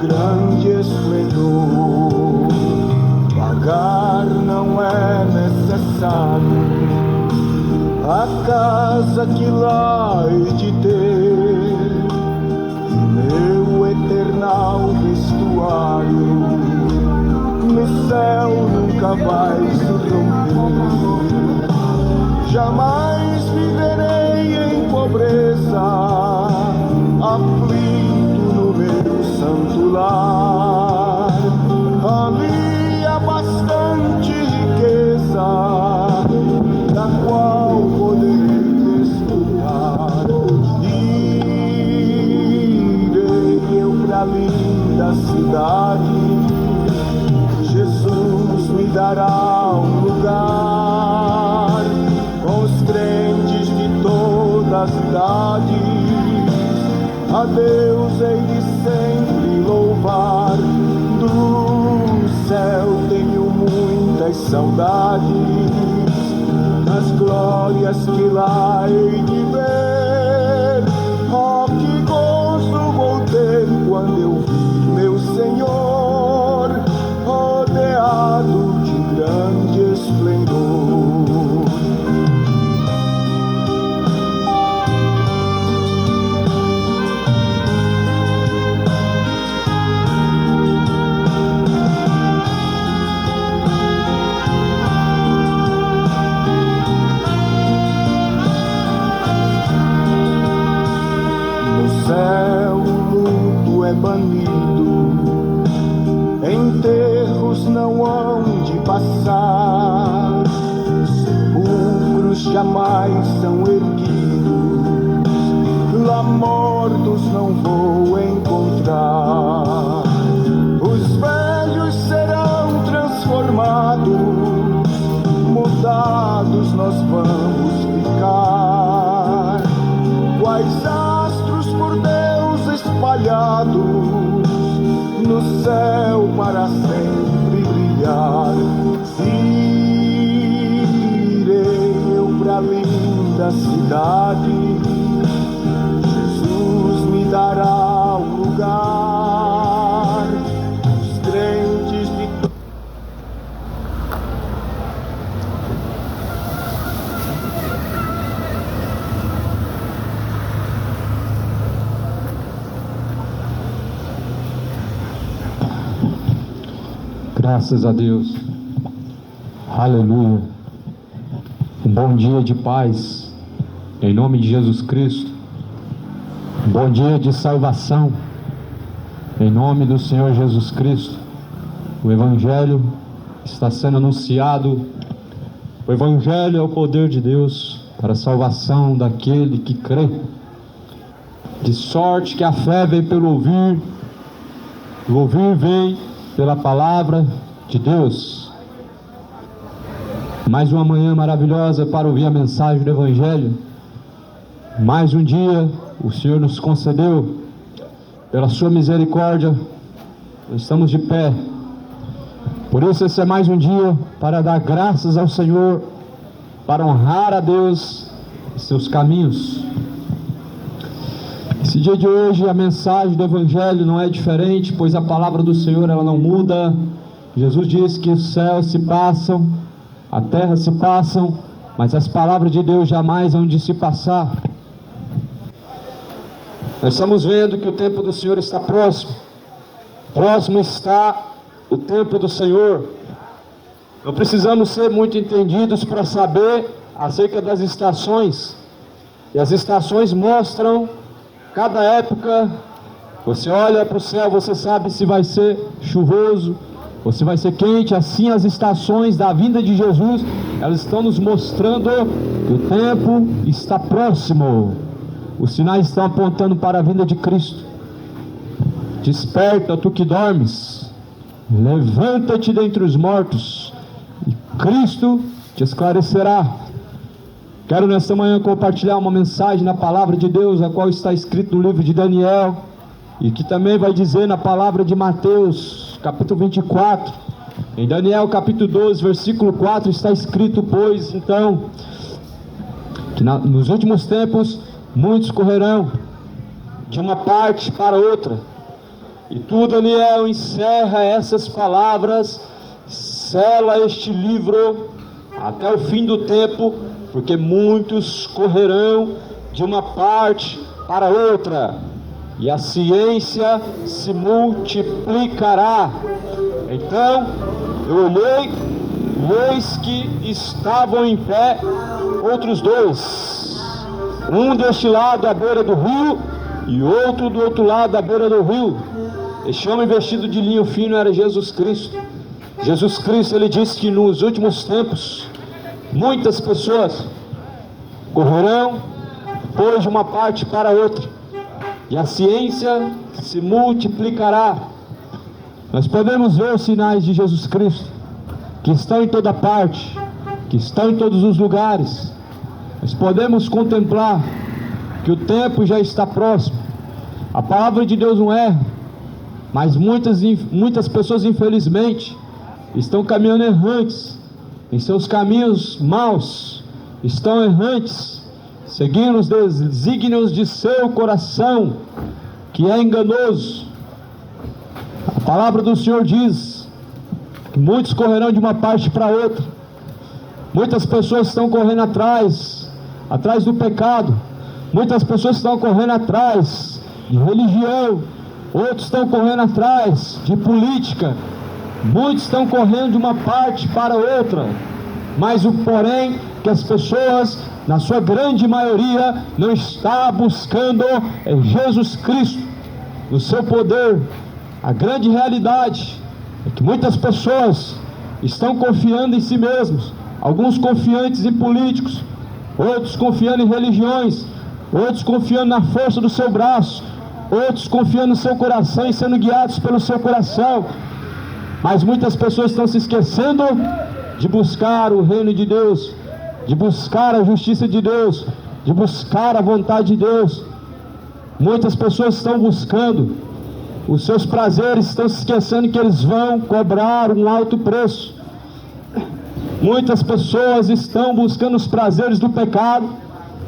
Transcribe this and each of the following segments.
grande esplendor. Pagar não é necessário, a casa que lá hei de ter, meu eternal vestuário, no céu nunca vai se romper. Jamais viverei em pobreza, aflito no meu santo lar. Ali há bastante riqueza, da qual poderei desfrutar. Irei eu pra linda cidade, Jesus me dará um lugar com os crentes de todas as idades. A Deus hei de sempre louvar, do céu tenho muitas saudades, as glórias que lá hei de ver. Oh, que gozo vou ter quando eu vi meu Senhor rodeado de grande esplendor. No céu o luto é banido, enterros não hão de passar, sepulcros jamais são erguidos, lá mortos não vou encontrar. Os velhos serão transformados, mudados nós vamos ficar, quais astros por Deus espalhados no céu para sempre brilhar. Irei eu pra linda cidade, Jesus me dará um lugar. Os crentes de Graças a Deus, aleluia. Um bom dia de paz, em nome de Jesus Cristo. Um bom dia de salvação, em nome do Senhor Jesus Cristo. O Evangelho está sendo anunciado. O Evangelho é o poder de Deus para a salvação daquele que crê. De sorte que a fé vem pelo ouvir, o ouvir vem pela palavra de Deus. Mais uma manhã maravilhosa para ouvir a mensagem do Evangelho. Mais um dia o Senhor nos concedeu, pela sua misericórdia, nós estamos de pé. Por isso esse é mais um dia para dar graças ao Senhor, para honrar a Deus e seus caminhos. Esse dia de hoje a mensagem do Evangelho não é diferente, pois a palavra do Senhor ela não muda. Jesus disse que os céus se passam, a terra se passam, mas as palavras de Deus jamais hão de se passar. Nós estamos vendo que o tempo do Senhor está próximo. Próximo está o tempo do Senhor. Não precisamos ser muito entendidos para saber acerca das estações. E as estações mostram cada época. Você olha para o céu, você sabe se vai ser chuvoso ou se vai ser quente. Assim as estações da vinda de Jesus, elas estão nos mostrando que o tempo está próximo. Os sinais estão apontando para a vinda de Cristo. Desperta, tu que dormes, levanta-te dentre os mortos e Cristo te esclarecerá. Quero nesta manhã compartilhar uma mensagem na palavra de Deus, a qual está escrito no livro de Daniel, e que também vai dizer na palavra de Mateus, capítulo 24. Em Daniel capítulo 12, versículo 4, está escrito: pois então, que nos últimos tempos muitos correrão de uma parte para outra, E tu, Daniel, encerra essas palavras, sela este livro até o fim do tempo, porque muitos correrão de uma parte para outra, e a ciência se multiplicará. Então eu olhei, e eis que estavam em pé outros dois, um deste lado à beira do rio, e outro do outro lado à beira do rio. Este homem vestido de linho fino era Jesus Cristo. Jesus Cristo, ele disse que nos últimos tempos muitas pessoas correrão depois de uma parte para outra, e a ciência se multiplicará. Nós podemos ver os sinais de Jesus Cristo, que estão em toda parte, que estão em todos os lugares. Nós podemos contemplar que o tempo já está próximo. A palavra de Deus não erra, mas muitas pessoas, infelizmente, estão caminhando errantes em seus caminhos maus, estão errantes, seguindo os desígnios de seu coração, que é enganoso. A palavra do Senhor diz que muitos correrão de uma parte para outra. Muitas pessoas estão correndo atrás do pecado. Muitas pessoas estão correndo atrás de religião. Outros estão correndo atrás de política. Muitos estão correndo de uma parte para outra. Mas o porém que as pessoas, na sua grande maioria, não está buscando é Jesus Cristo no seu poder. A grande realidade é que muitas pessoas estão confiando em si mesmos. Alguns confiantes em políticos, outros confiando em religiões, outros confiando na força do seu braço, outros confiando no seu coração e sendo guiados pelo seu coração. Mas muitas pessoas estão se esquecendo de buscar o reino de Deus, de buscar a justiça de Deus, de buscar a vontade de Deus. Muitas pessoas estão buscando os seus prazeres, estão se esquecendo que eles vão cobrar um alto preço. Muitas pessoas estão buscando os prazeres do pecado,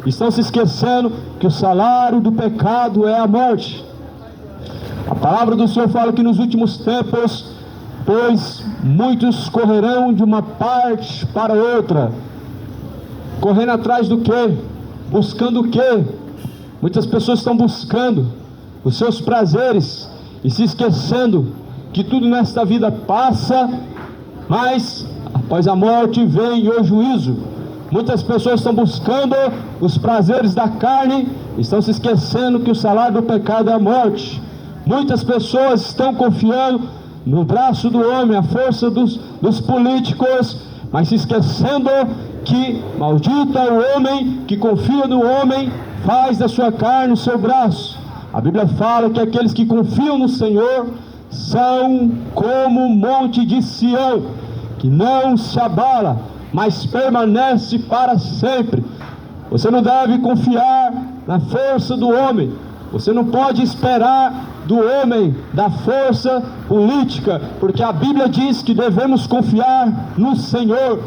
estão se esquecendo que o salário do pecado é a morte. A palavra do Senhor fala que nos últimos tempos, pois muitos correrão de uma parte para outra. Correndo atrás do quê? Buscando o quê? Muitas pessoas estão buscando os seus prazeres e se esquecendo que tudo nesta vida passa, mas após a morte vem o juízo. Muitas pessoas estão buscando os prazeres da carne, estão se esquecendo que o salário do pecado é a morte. Muitas pessoas estão confiando no braço do homem, a força dos políticos, mas se esquecendo que maldito é o homem que confia no homem, faz da sua carne o seu braço. A Bíblia fala que aqueles que confiam no Senhor são como o monte de Sião, que não se abala, mas permanece para sempre. Você não deve confiar na força do homem. Você não pode esperar do homem, da força política, porque a Bíblia diz que devemos confiar no Senhor,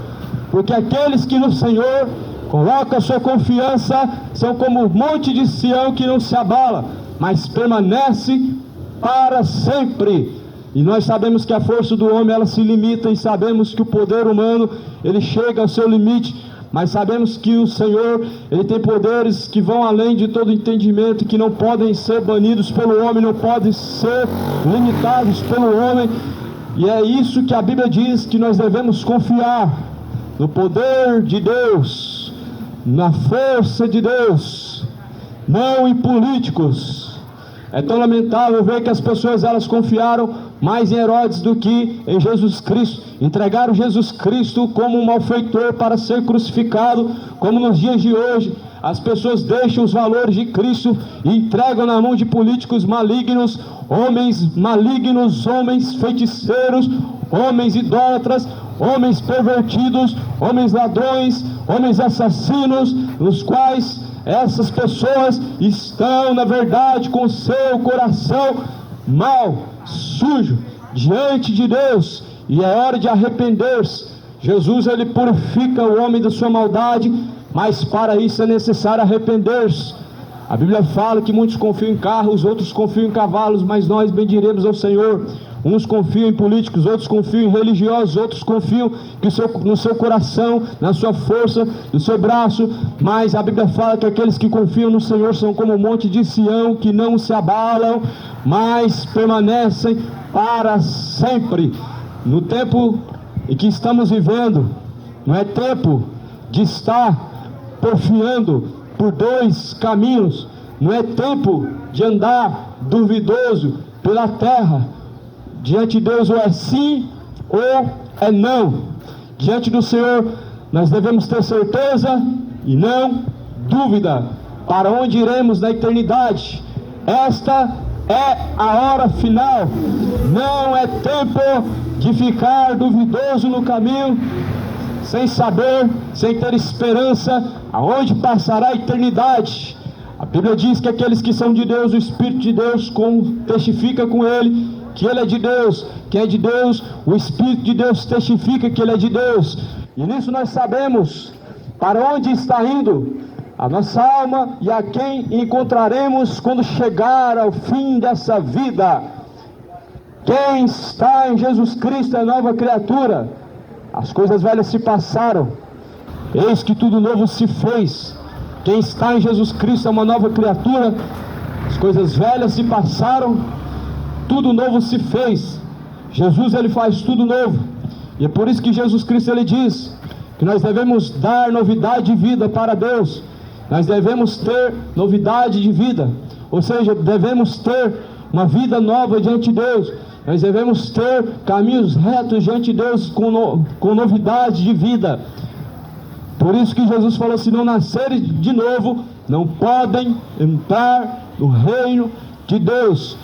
porque aqueles que no Senhor colocam a sua confiança são como o monte de Sião que não se abala, mas permanece para sempre. E nós sabemos que a força do homem ela se limita, e sabemos que o poder humano ele chega ao seu limite, mas sabemos que o Senhor ele tem poderes que vão além de todo entendimento, que não podem ser banidos pelo homem, não podem ser limitados pelo homem. E é isso que a Bíblia diz, que nós devemos confiar no poder de Deus, na força de Deus, não em políticos. É tão lamentável ver que as pessoas elas confiaram mais em Herodes do que em Jesus Cristo. Entregaram Jesus Cristo como um malfeitor para ser crucificado, como nos dias de hoje. As pessoas deixam os valores de Cristo e entregam na mão de políticos malignos, homens feiticeiros, homens idólatras, homens pervertidos, homens ladrões, homens assassinos, nos quais essas pessoas estão, na verdade, com seu coração mau, sujo, diante de Deus, e é hora de arrepender-se. Jesus, ele purifica o homem da sua maldade, mas para isso é necessário arrepender-se. A Bíblia fala que muitos confiam em carros, outros confiam em cavalos, mas nós bendiremos ao Senhor. Uns confiam em políticos, outros confiam em religiosos, outros confiam no seu coração, na sua força, no seu braço. Mas a Bíblia fala que aqueles que confiam no Senhor são como o monte de Sião, que não se abalam, mas permanecem para sempre. No tempo em que estamos vivendo, não é tempo de estar porfiando por dois caminhos, não é tempo de andar duvidoso pela terra. Diante de Deus ou é sim ou é não. Diante do Senhor nós devemos ter certeza e não dúvida para onde iremos na eternidade. Esta é a hora final. Não é tempo de ficar duvidoso no caminho, sem saber, sem ter esperança aonde passará a eternidade. A Bíblia diz que aqueles que são de Deus, o Espírito de Deus testifica com ele que ele é de Deus. Quem é de Deus, o Espírito de Deus testifica que ele é de Deus. E nisso nós sabemos para onde está indo a nossa alma e a quem encontraremos quando chegar ao fim dessa vida. Quem está em Jesus Cristo é nova criatura. As coisas velhas se passaram, eis que tudo novo se fez. Quem está em Jesus Cristo é uma nova criatura. As coisas velhas se passaram, tudo novo se fez. Jesus, ele faz tudo novo. E é por isso que Jesus Cristo, ele diz que nós devemos dar novidade de vida para Deus. Nós devemos ter novidade de vida, ou seja, devemos ter uma vida nova diante de Deus. Nós devemos ter caminhos retos diante de Deus com novidade de vida. Por isso que Jesus falou: se não nascerem de novo, não podem entrar no reino de Deus.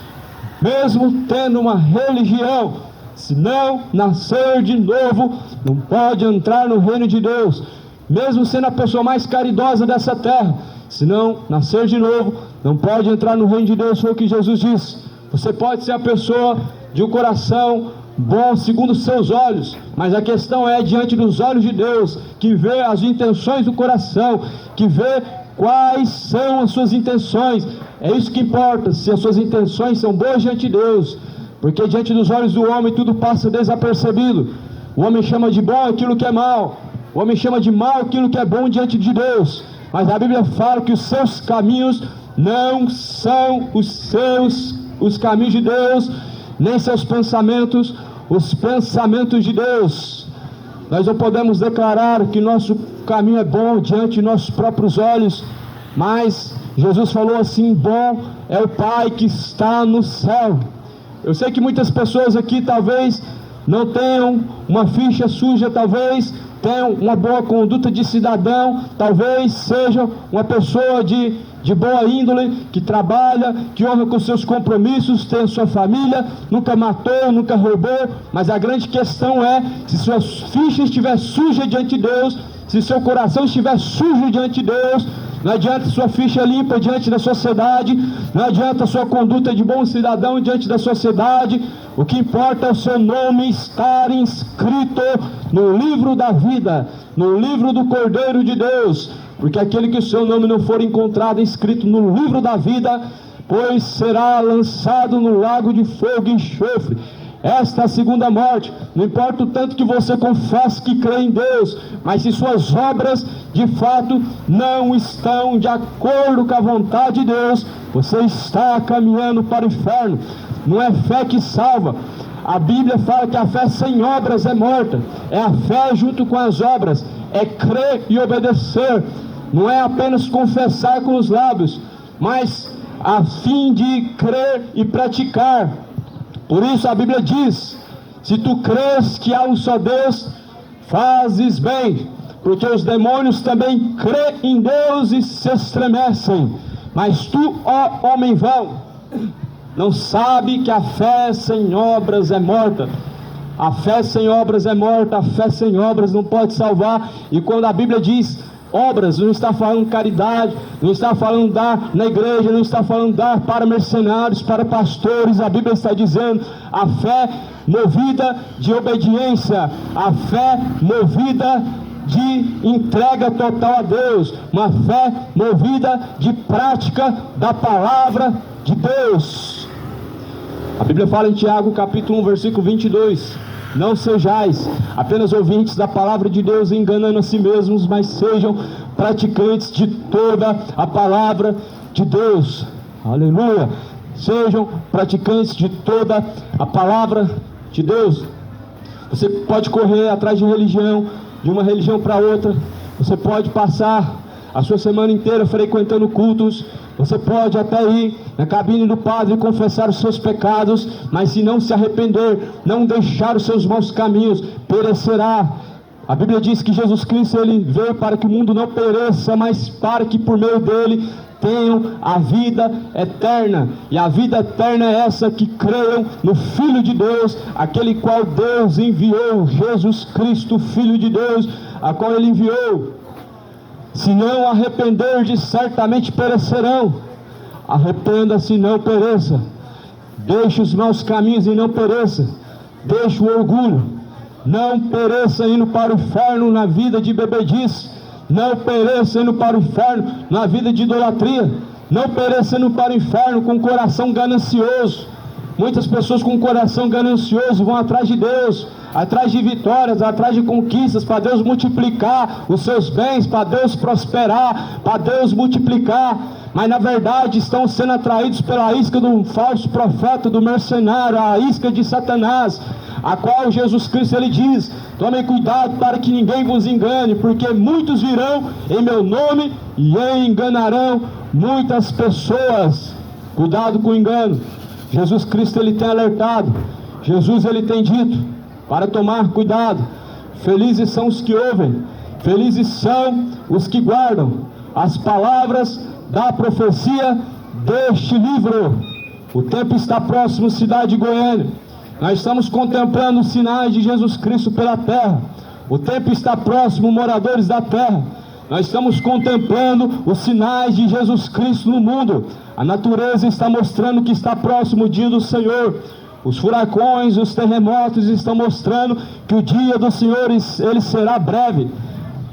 Mesmo tendo uma religião, se não nascer de novo, não pode entrar no reino de Deus. Mesmo sendo a pessoa mais caridosa dessa terra, se não nascer de novo, não pode entrar no reino de Deus. Foi o que Jesus disse. Você pode ser a pessoa de um coração bom segundo os seus olhos, mas a questão é diante dos olhos de Deus, que vê as intenções do coração, que vê quais são as suas intenções. É isso que importa, se as suas intenções são boas diante de Deus, porque diante dos olhos do homem tudo passa desapercebido. O homem chama de bom aquilo que é mal, o homem chama de mal aquilo que é bom diante de Deus. Mas a Bíblia fala que os seus caminhos não são os caminhos de Deus, nem seus pensamentos, os pensamentos de Deus. Nós não podemos declarar que nosso caminho é bom diante de nossos próprios olhos, mas Jesus falou assim: bom é o Pai que está no céu. Eu sei que muitas pessoas aqui talvez não tenham uma ficha suja, talvez tenham uma boa conduta de cidadão, talvez sejam uma pessoa de boa índole, que trabalha, que honra com seus compromissos, tem a sua família, nunca matou, nunca roubou. Mas a grande questão é, se sua ficha estiver suja diante de Deus, se seu coração estiver sujo diante de Deus, não adianta sua ficha limpa diante da sociedade, não adianta sua conduta de bom cidadão diante da sociedade. O que importa é o seu nome estar inscrito no livro da vida, no livro do Cordeiro de Deus. Porque aquele que o seu nome não for encontrado inscrito no livro da vida, pois será lançado no lago de fogo e enxofre. Esta é a segunda morte. Não importa o tanto que você confesse que crê em Deus, mas se suas obras de fato não estão de acordo com a vontade de Deus, você está caminhando para o inferno. Não é fé que salva. A Bíblia fala que a fé sem obras é morta. É a fé junto com as obras, é crer e obedecer. Não é apenas confessar com os lábios, mas a fim de crer e praticar. Por isso a Bíblia diz: se tu crês que há um só Deus, fazes bem, porque os demônios também crêem em Deus e se estremecem. Mas tu, ó homem vão, não sabe que a fé sem obras é morta. A fé sem obras é morta, a fé sem obras não pode salvar. E quando a Bíblia diz obras, não está falando caridade, não está falando dar na igreja, não está falando dar para mercenários, para pastores. A Bíblia está dizendo a fé movida de obediência, a fé movida de entrega total a Deus, uma fé movida de prática da palavra de Deus. A Bíblia fala em Tiago capítulo 1, versículo 22, não sejais apenas ouvintes da palavra de Deus, enganando a si mesmos, mas sejam praticantes de toda a palavra de Deus. Aleluia! Sejam praticantes de toda a palavra de Deus. Você pode correr atrás de religião, de uma religião para outra. Você pode passar a sua semana inteira frequentando cultos. Você pode até ir na cabine do padre e confessar os seus pecados, mas se não se arrepender, não deixar os seus maus caminhos, perecerá. A Bíblia diz que Jesus Cristo ele veio para que o mundo não pereça, mas para que por meio dele tenham a vida eterna. E a vida eterna é essa, que creiam no Filho de Deus, aquele qual Deus enviou, Jesus Cristo, Filho de Deus, a qual ele enviou. Se não arrependerdes, certamente perecerão. Arrependa-se e não pereça. Deixe os maus caminhos e não pereça. Deixe o orgulho. Não pereça indo para o inferno na vida de bebedice. Não pereça indo para o inferno na vida de idolatria. Não pereça indo para o inferno com o coração ganancioso. Muitas pessoas com o coração ganancioso vão atrás de Deus, atrás de vitórias, atrás de conquistas, para Deus multiplicar os seus bens, para Deus prosperar, para Deus multiplicar, mas na verdade estão sendo atraídos pela isca do falso profeta, do mercenário, a isca de Satanás, a qual Jesus Cristo ele diz: tomem cuidado para que ninguém vos engane, porque muitos virão em meu nome e enganarão muitas pessoas. Cuidado com o engano. Jesus Cristo ele tem alertado, Jesus ele tem dito para tomar cuidado. Felizes são os que ouvem, felizes são os que guardam as palavras da profecia deste livro. O tempo está próximo, cidade de Goiânia. Nós estamos contemplando os sinais de Jesus Cristo pela terra. O tempo está próximo, moradores da terra. Nós estamos contemplando os sinais de Jesus Cristo no mundo. A natureza está mostrando que está próximo o dia do Senhor. Os furacões, os terremotos estão mostrando que o dia do Senhor ele será breve.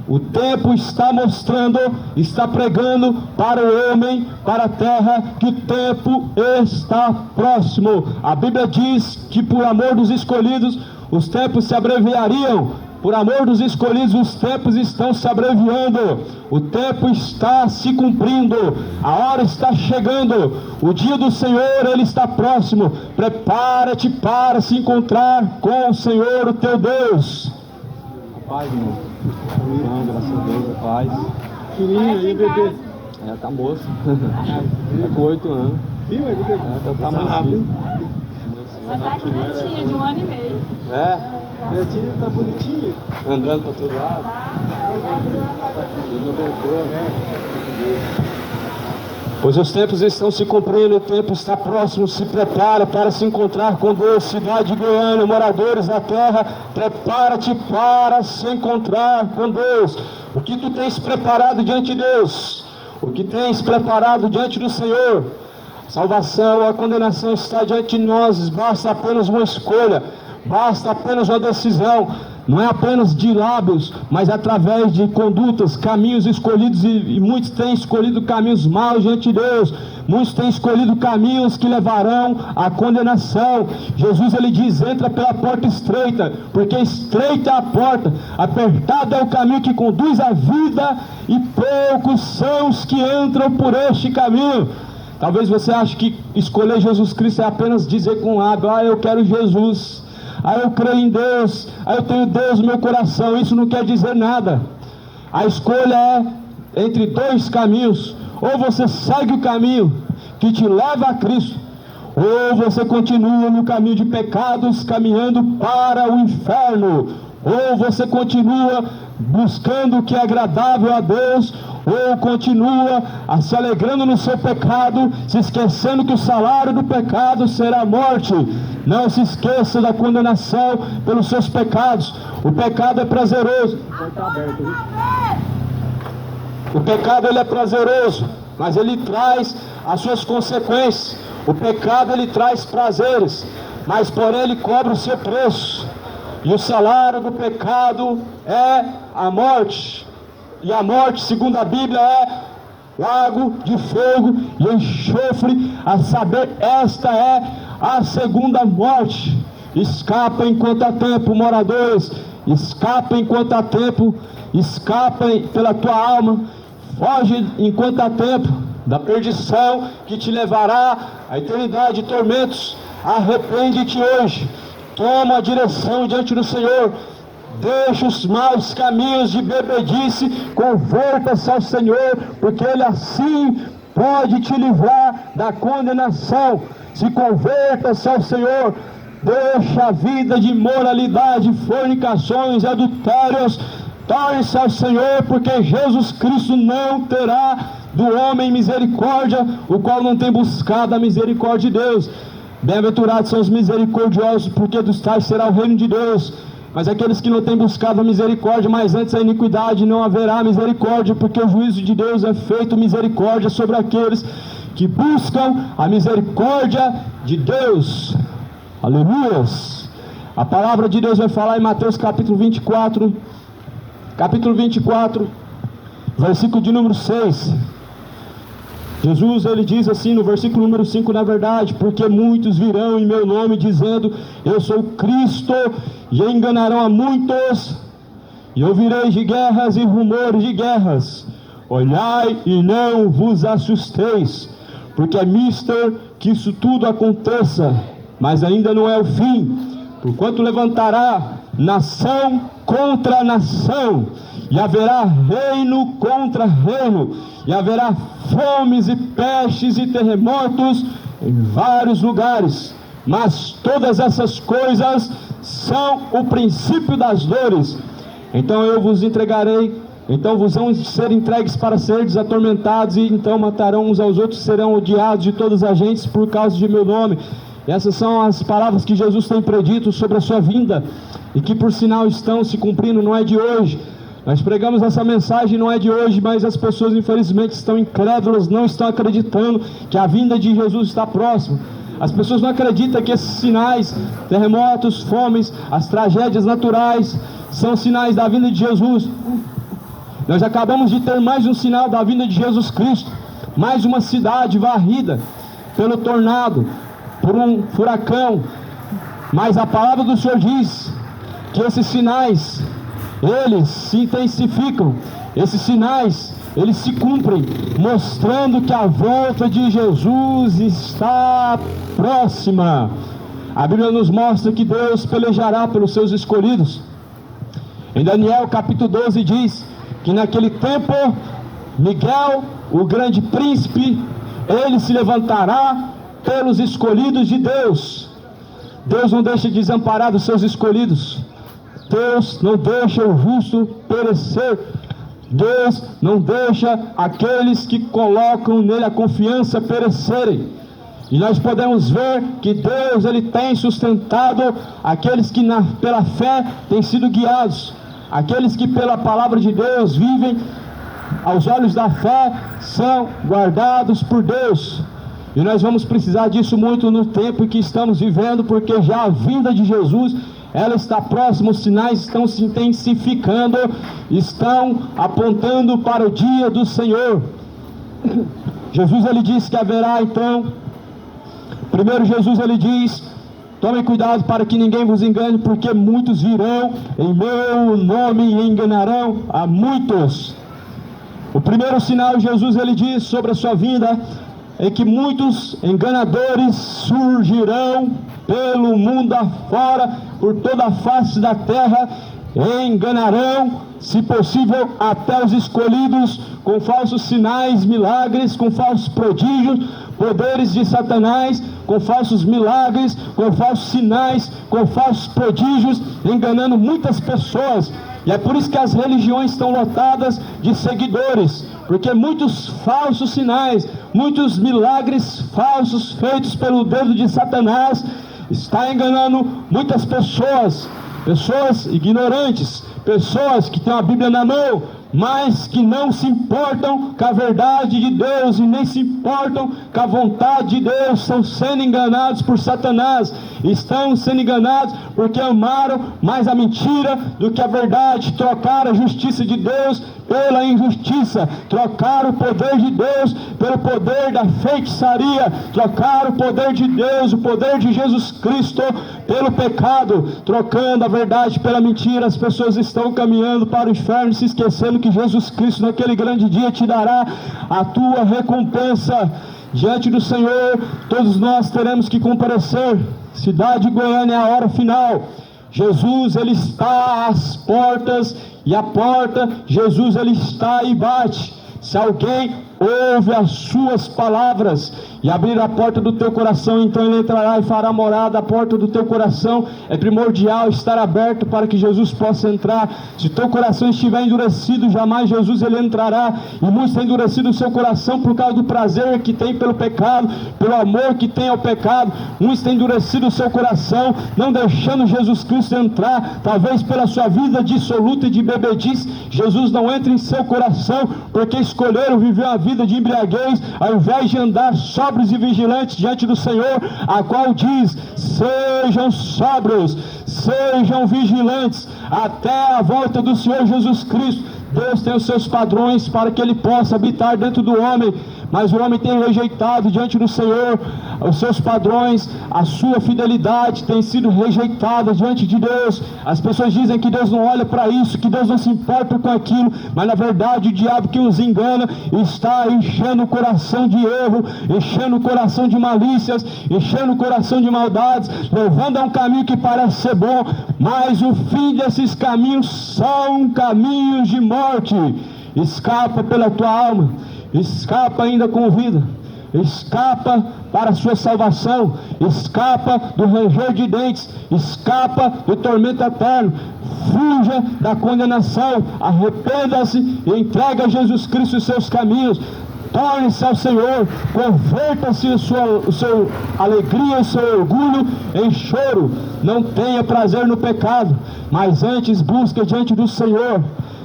O tempo está mostrando, está pregando para o homem, para a terra, que o tempo está próximo. A Bíblia diz que por amor dos escolhidos, os tempos se abreviariam. Por amor dos escolhidos, os tempos estão se abreviando. O tempo está se cumprindo. A hora está chegando. O dia do Senhor, ele está próximo. Prepara-te para se encontrar com o Senhor, o teu Deus. Paz, irmão. Não, graças a Deus, a paz. Filhinho aí, bebê. Tá moço. Tá com 8 anos. Viu, bebê? Tá mais rápido. Você tá criancinha de 1 ano e meio. Betinho tá bonitinho. Andando para todo lado. Pois os tempos estão se cumprindo, o tempo está próximo. Se prepara para se encontrar com Deus. Cidade de Goiânia, moradores da terra, prepara-te para se encontrar com Deus. O que tu tens preparado diante de Deus? O que tens preparado diante do Senhor? A salvação, a condenação está diante de nós. Basta apenas uma escolha, basta apenas uma decisão. Não é apenas de lábios, mas através de condutas, caminhos escolhidos, e muitos têm escolhido caminhos maus diante de Deus. Muitos têm escolhido caminhos que levarão à condenação. Jesus ele diz: entra pela porta estreita, porque estreita é a porta, apertado é o caminho que conduz à vida, e poucos são os que entram por este caminho. Talvez você ache que escolher Jesus Cristo é apenas dizer com o lábio: eu quero Jesus, eu creio em Deus, eu tenho Deus no meu coração. Isso não quer dizer nada. A escolha é entre dois caminhos: ou você segue o caminho que te leva a Cristo, ou você continua no caminho de pecados, caminhando para o inferno. Ou você continua buscando o que é agradável a Deus, ou continua se alegrando no seu pecado, se esquecendo que o salário do pecado será a morte. Não se esqueça da condenação pelos seus pecados. O pecado é prazeroso. O pecado ele é prazeroso, mas ele traz as suas consequências. O pecado ele traz prazeres, mas porém ele cobra o seu preço. E o salário do pecado é a morte. E a morte, segundo a Bíblia, é lago de fogo e enxofre, a saber, esta é a segunda morte. Escapa enquanto há tempo, moradores, escapa enquanto há tempo, escapa pela tua alma, foge enquanto há tempo da perdição que te levará à eternidade de tormentos. Arrepende-te hoje, toma a direção diante do Senhor, deixa os maus caminhos de bebedice, converta-se ao Senhor, porque Ele assim pode te livrar da condenação. Se converta-se ao Senhor, deixa a vida de imoralidade, fornicações, adultérios, torne-se ao Senhor, porque Jesus Cristo não terá do homem misericórdia, o qual não tem buscado a misericórdia de Deus. Bem-aventurados são os misericordiosos, porque dos tais será o reino de Deus. Mas aqueles que não têm buscado a misericórdia, mas antes a iniquidade, não haverá misericórdia, porque o juízo de Deus é feito misericórdia sobre aqueles que buscam a misericórdia de Deus. Aleluias! A palavra de Deus vai falar em Mateus capítulo 24, versículo de número 6. Jesus, ele diz assim no versículo número 5, na verdade, porque muitos virão em meu nome dizendo, eu sou Cristo, e enganarão a muitos, e ouvireis de guerras e rumores de guerras. Olhai e não vos assusteis, porque é mister que isso tudo aconteça, mas ainda não é o fim, porquanto levantará nação contra nação, e haverá reino contra reino, e haverá fomes e pestes e terremotos em vários lugares, mas todas essas coisas são o princípio das dores. Então eu vos entregarei, então vos vão ser entregues para seres atormentados, e então matarão uns aos outros, serão odiados de todas as gentes por causa de meu nome. Essas são as palavras que Jesus tem predito sobre a sua vinda, e que por sinal estão se cumprindo, não é de hoje. Nós pregamos essa mensagem, não é de hoje, mas as pessoas infelizmente estão incrédulas, não estão acreditando que a vinda de Jesus está próxima. As pessoas não acreditam que esses sinais, terremotos, fomes, as tragédias naturais, são sinais da vinda de Jesus. Nós acabamos de ter mais um sinal da vinda de Jesus Cristo, mais uma cidade varrida pelo tornado, por um furacão. Mas a palavra do Senhor diz que esses sinais, eles se intensificam, esses sinais, eles se cumprem, mostrando que a volta de Jesus está próxima. A Bíblia nos mostra que Deus pelejará pelos seus escolhidos. Em Daniel capítulo 12 diz que naquele tempo, Miguel, o grande príncipe, ele se levantará pelos escolhidos de Deus. Deus não deixa desamparar os seus escolhidos. Deus não deixa o justo perecer. Deus não deixa aqueles que colocam nele a confiança perecerem. E nós podemos ver que Deus, ele tem sustentado aqueles que pela fé têm sido guiados, aqueles que pela palavra de Deus vivem aos olhos da fé, são guardados por Deus. E nós vamos precisar disso muito no tempo em que estamos vivendo, porque já a vinda de Jesus, ela está próxima, os sinais estão se intensificando, estão apontando para o dia do Senhor. Jesus, ele disse que haverá então, primeiro Jesus, ele diz, tomem cuidado para que ninguém vos engane, porque muitos virão em meu nome e enganarão a muitos. O primeiro sinal, Jesus, ele diz sobre a sua vinda, é que muitos enganadores surgirão pelo mundo afora, por toda a face da terra, e enganarão, se possível, até os escolhidos, com falsos sinais, milagres, com falsos prodígios, poderes de Satanás, com falsos milagres, com falsos sinais, com falsos prodígios, enganando muitas pessoas. E é por isso que as religiões estão lotadas de seguidores, porque muitos falsos sinais, muitos milagres falsos feitos pelo dedo de Satanás, está enganando muitas pessoas, pessoas ignorantes, pessoas que têm a Bíblia na mão, mas que não se importam com a verdade de Deus e nem se importam com a vontade de Deus, estão sendo enganados por Satanás, estão sendo enganados porque amaram mais a mentira do que a verdade, trocaram a justiça de Deus pela injustiça, trocaram o poder de Deus pelo poder da feitiçaria, trocaram o poder de Deus, o poder de Jesus Cristo pelo pecado, trocando a verdade pela mentira. As pessoas estão caminhando para o inferno, se esquecendo que Jesus Cristo naquele grande dia te dará a tua recompensa diante do Senhor. Todos nós teremos que comparecer. Cidade de Goiânia é a hora final. Jesus, ele está às portas, e a porta, Jesus, ele está e bate. Se alguém ouve as suas palavras e abrir a porta do teu coração, então ele entrará e fará morada. A porta do teu coração é primordial estar aberto para que Jesus possa entrar. Se teu coração estiver endurecido, jamais Jesus ele entrará. E muitos têm endurecido o seu coração por causa do prazer que tem pelo pecado, pelo amor que tem ao pecado. Muitos têm endurecido o seu coração, não deixando Jesus Cristo entrar, talvez pela sua vida dissoluta e de bebedice. Jesus não entra em seu coração porque escolheram viver uma vida de embriaguez, ao invés de andar sóbrios e vigilantes diante do Senhor, a qual diz: sejam sóbrios, sejam vigilantes até a volta do Senhor Jesus Cristo. Deus tem os seus padrões para que ele possa habitar dentro do homem, mas o homem tem rejeitado diante do Senhor os seus padrões, a sua fidelidade tem sido rejeitada diante de Deus. As pessoas dizem que Deus não olha para isso, que Deus não se importa com aquilo, mas na verdade o diabo que os engana está enchendo o coração de erro, enchendo o coração de malícias, enchendo o coração de maldades, levando a um caminho que parece ser bom, mas o fim desses caminhos são caminhos de morte. Escapa pela tua alma, escapa ainda com vida, escapa para a sua salvação, escapa do ranger de dentes, escapa do tormento eterno, fuja da condenação, arrependa-se e entregue a Jesus Cristo os seus caminhos. Torne-se ao Senhor, converta-se a sua alegria, o seu orgulho em choro. Não tenha prazer no pecado, mas antes busque diante do Senhor,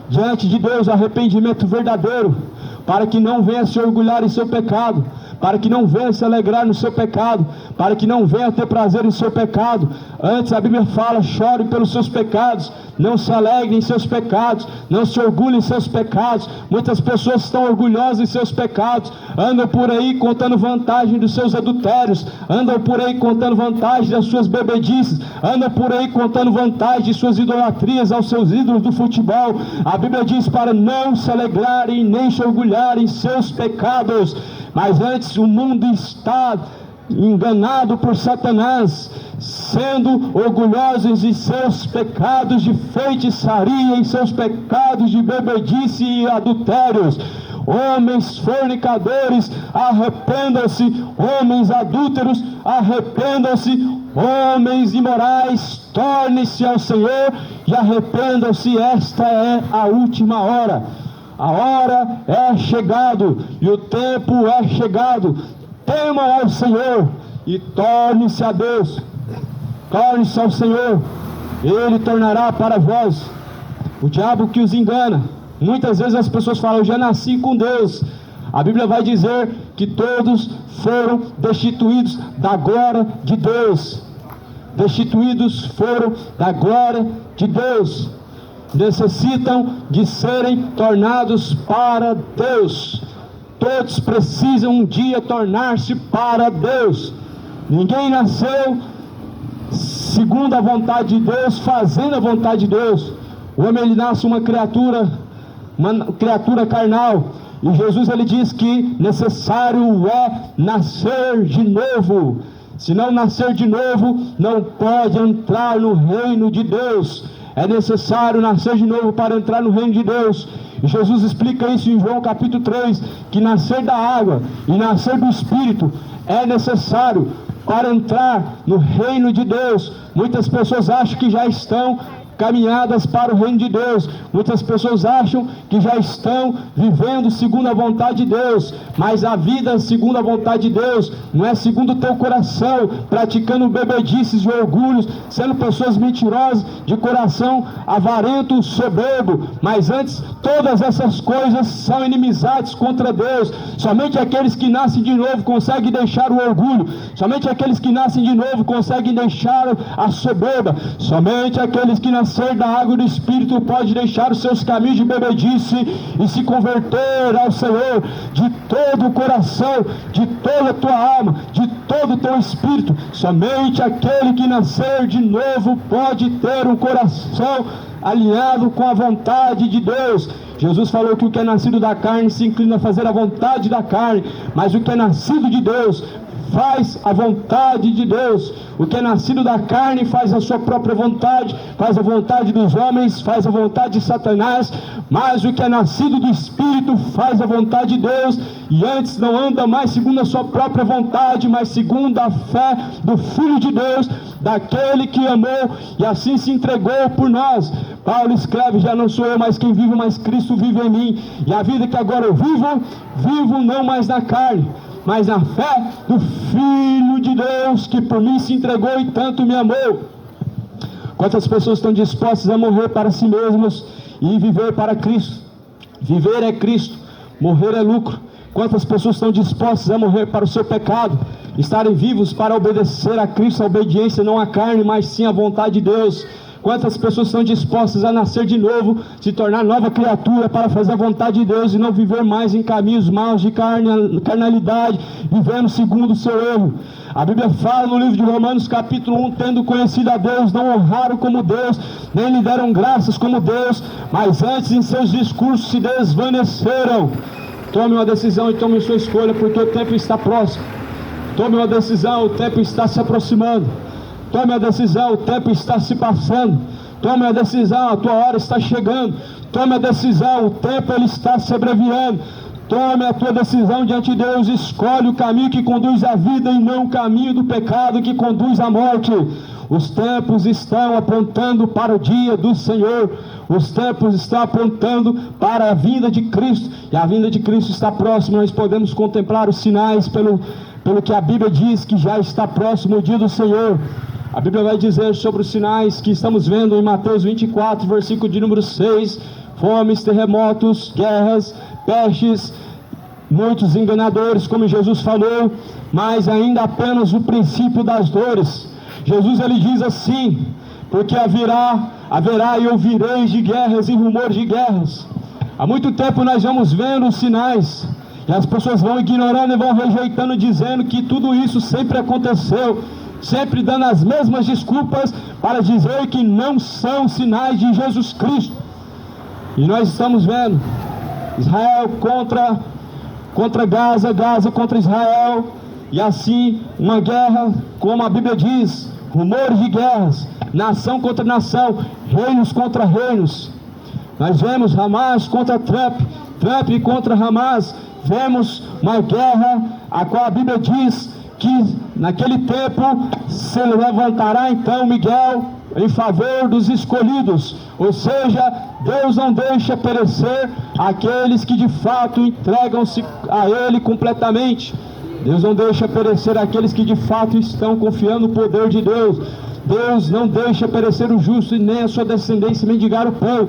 diante de Deus, arrependimento verdadeiro, para que não venha se orgulhar em seu pecado, para que não venha se alegrar no seu pecado, para que não venha ter prazer em seu pecado. Antes a Bíblia fala: chore pelos seus pecados, não se alegre em seus pecados, não se orgulhe em seus pecados. Muitas pessoas estão orgulhosas em seus pecados, andam por aí contando vantagem dos seus adultérios, andam por aí contando vantagem das suas bebedices, andam por aí contando vantagem de suas idolatrias aos seus ídolos do futebol. A Bíblia diz para não se alegrarem nem se orgulharem em seus pecados. Mas antes o mundo está enganado por Satanás, sendo orgulhosos em seus pecados de feitiçaria, em seus pecados de bebedice e adultérios. Homens fornicadores, arrependam-se. Homens adúlteros, arrependam-se. Homens imorais, tornem-se ao Senhor e arrependam-se. Esta é a última hora. A hora é chegado e o tempo é chegado. Temam ao Senhor e torne-se a Deus. Torne-se ao Senhor, Ele tornará para vós. O diabo que os engana. Muitas vezes as pessoas falam: eu já nasci com Deus. A Bíblia vai dizer que todos foram destituídos da glória de Deus. Destituídos foram da glória de Deus. Necessitam de serem tornados para Deus. Todos precisam um dia tornar-se para Deus. Ninguém nasceu segundo a vontade de Deus, fazendo a vontade de Deus. O homem, ele nasce uma criatura carnal, e Jesus ele diz que necessário é nascer de novo. Se não nascer de novo, não pode entrar no reino de Deus. É necessário nascer de novo para entrar no reino de Deus. E Jesus explica isso em João capítulo 3, que nascer da água e nascer do Espírito é necessário para entrar no reino de Deus. Muitas pessoas acham que já estão caminhadas para o reino de Deus. Muitas pessoas acham que já estão vivendo segundo a vontade de Deus, mas a vida segundo a vontade de Deus não é segundo o teu coração, praticando bebedices e orgulhos, sendo pessoas mentirosas, de coração avarento, soberbo. Mas antes, todas essas coisas são inimizades contra Deus. Somente aqueles que nascem de novo conseguem deixar o orgulho, somente aqueles que nascem de novo conseguem deixar a soberba, somente aqueles que nasceram da água e do Espírito podem deixar os seus caminhos de bebedice e se converter ao Senhor de todo o coração, de toda a tua alma, de todo o teu espírito. Somente aquele que nascer de novo pode ter um coração alinhado com a vontade de Deus. Jesus falou que o que é nascido da carne se inclina a fazer a vontade da carne, mas o que é nascido de Deus faz a vontade de Deus. O que é nascido da carne faz a sua própria vontade, faz a vontade dos homens, faz a vontade de Satanás, mas o que é nascido do Espírito faz a vontade de Deus, e antes não anda mais segundo a sua própria vontade, mas segundo a fé do Filho de Deus, daquele que amou e assim se entregou por nós. Paulo escreve: já não sou eu mais quem vive, mas Cristo vive em mim, e a vida que agora eu vivo não mais na carne, mas na fé do Filho de Deus, que por mim se entregou e tanto me amou. Quantas pessoas estão dispostas a morrer para si mesmos e viver para Cristo? Viver é Cristo, morrer é lucro. Quantas pessoas estão dispostas a morrer para o seu pecado, estarem vivos para obedecer a Cristo, a obediência não à carne, mas sim à vontade de Deus? Quantas pessoas estão dispostas a nascer de novo, se tornar nova criatura para fazer a vontade de Deus e não viver mais em caminhos maus de carnalidade, vivendo segundo o seu erro? A Bíblia fala no livro de Romanos capítulo 1, tendo conhecido a Deus, não honraram como Deus, nem lhe deram graças como Deus, mas antes em seus discursos se desvaneceram. Tome uma decisão e tome sua escolha, porque o tempo está próximo. Tome uma decisão, o tempo está se aproximando. Tome a decisão, o tempo está se passando. Tome a decisão, a tua hora está chegando. Tome a decisão, o tempo ele está se abreviando. Tome a tua decisão diante de Deus. Escolhe o caminho que conduz à vida e não o caminho do pecado que conduz à morte. Os tempos estão apontando para o dia do Senhor. Os tempos estão apontando para a vinda de Cristo. E a vinda de Cristo está próxima. Nós podemos contemplar os sinais pelo que a Bíblia diz que já está próximo o dia do Senhor. A Bíblia vai dizer sobre os sinais que estamos vendo em Mateus 24, versículo de número 6. Fomes, terremotos, guerras, pestes, muitos enganadores, como Jesus falou, mas ainda apenas o princípio das dores. Jesus ele diz assim: porque haverá e ouvireis de guerras e rumores de guerras. Há muito tempo nós vamos vendo os sinais, e as pessoas vão ignorando e vão rejeitando, dizendo que tudo isso sempre aconteceu, sempre dando as mesmas desculpas para dizer que não são sinais de Jesus Cristo. E nós estamos vendo Israel contra Gaza, Gaza contra Israel, e assim uma guerra, como a Bíblia diz, rumores de guerras, nação contra nação, reinos contra reinos. Nós vemos Hamas contra Trump, Trump contra Hamas. Vemos uma guerra a qual a Bíblia diz que naquele tempo se levantará então Miguel em favor dos escolhidos, ou seja, Deus não deixa perecer aqueles que de fato entregam-se a Ele completamente. Deus não deixa perecer aqueles que de fato estão confiando no poder de Deus. Deus não deixa perecer o justo e nem a sua descendência mendigar o pão.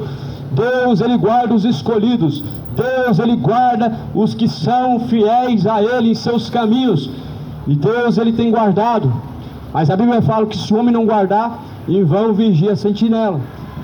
Deus ele guarda os escolhidos. Deus ele guarda os que são fiéis a Ele em seus caminhos. E Deus ele tem guardado. Mas a Bíblia fala que se o homem não guardar, em vão vigia a sentinela.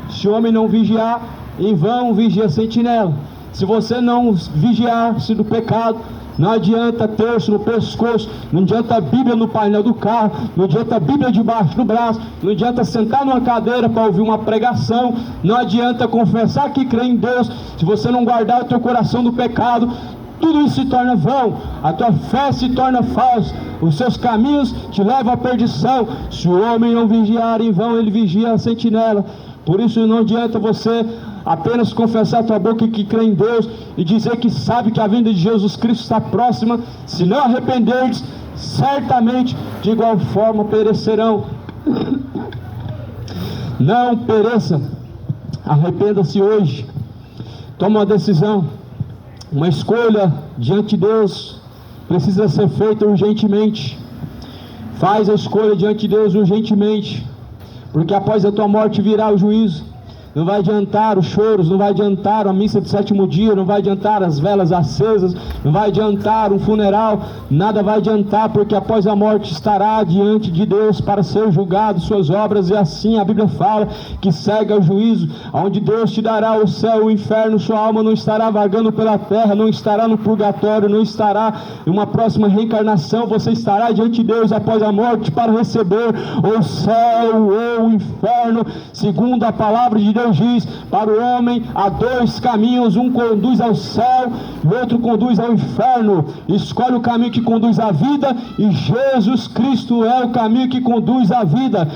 Se o homem não vigiar, em vão vigia a sentinela. Se você não vigiar-se do pecado, não adianta terço no pescoço, não adianta a Bíblia no painel do carro, não adianta a Bíblia debaixo do braço, não adianta sentar numa cadeira para ouvir uma pregação, não adianta confessar que crê em Deus. Se você não guardar o teu coração do pecado, tudo isso se torna vão, a tua fé se torna falsa, os seus caminhos te levam à perdição. Se o homem não vigiar, em vão ele vigia a sentinela. Por isso não adianta você apenas confessar a tua boca que crê em Deus e dizer que sabe que a vinda de Jesus Cristo está próxima. Se não arrependeres, certamente de igual forma perecerão. Não pereça, Arrependa-se hoje. Toma uma decisão. Uma escolha diante de Deus precisa ser feita urgentemente. Faz a escolha diante de Deus urgentemente, porque após a tua morte virá o juízo. Não vai adiantar os choros, não vai adiantar a missa de sétimo dia, não vai adiantar as velas acesas, não vai adiantar um funeral, nada vai adiantar, porque após a morte estará diante de Deus para ser julgado suas obras. E assim a Bíblia fala que segue ao juízo, onde Deus te dará o céu e o inferno. Sua alma não estará vagando pela terra, não estará no purgatório, não estará em uma próxima reencarnação. Você estará diante de Deus após a morte para receber o céu ou o inferno. Segundo a palavra de Deus diz, para o homem há dois caminhos, um conduz ao céu e o outro conduz ao inferno. Escolhe o caminho que conduz à vida, e Jesus Cristo é o caminho que conduz à vida.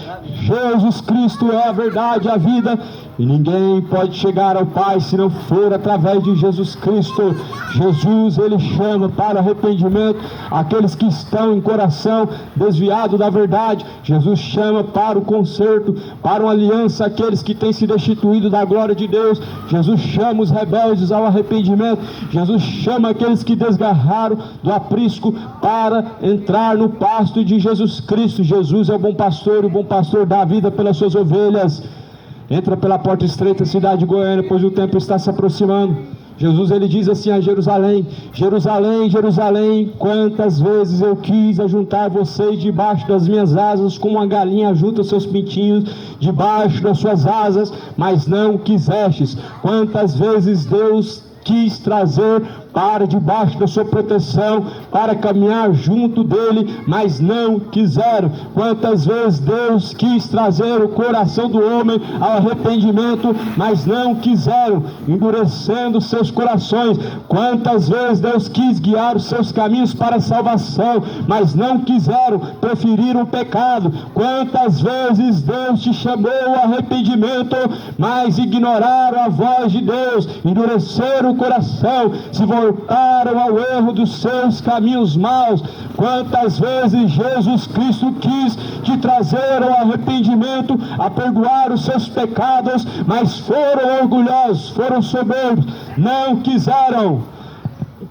Jesus Cristo é a verdade, a vida, e ninguém pode chegar ao Pai se não for através de Jesus Cristo. Jesus, Ele chama para arrependimento aqueles que estão em coração desviado da verdade. Jesus chama para o conserto, para uma aliança aqueles que têm se destituído da glória de Deus. Jesus chama os rebeldes ao arrependimento. Jesus chama aqueles que desgarraram do aprisco para entrar no pasto de Jesus Cristo. Jesus é o bom pastor, e o bom pastor dá a vida pelas suas ovelhas. Entra pela porta estreita, cidade de Goiânia, pois o tempo está se aproximando. Jesus, ele diz assim a Jerusalém: Jerusalém, Jerusalém, quantas vezes eu quis ajuntar vocês debaixo das minhas asas, como uma galinha ajunta os seus pintinhos debaixo das suas asas, mas não quisestes. Quantas vezes Deus quis trazer para debaixo da sua proteção, para caminhar junto dele, mas não quiseram. Quantas vezes Deus quis trazer o coração do homem ao arrependimento, mas não quiseram, endurecendo seus corações. Quantas vezes Deus quis guiar os seus caminhos para a salvação, mas não quiseram, preferiram o pecado. Quantas vezes Deus te chamou ao arrependimento, mas ignoraram a voz de Deus, endureceram o coração, se voltaram ao erro dos seus caminhos maus. Quantas vezes Jesus Cristo quis te trazer ao arrependimento, a perdoar os seus pecados, mas foram orgulhosos, foram soberbos, não quiseram.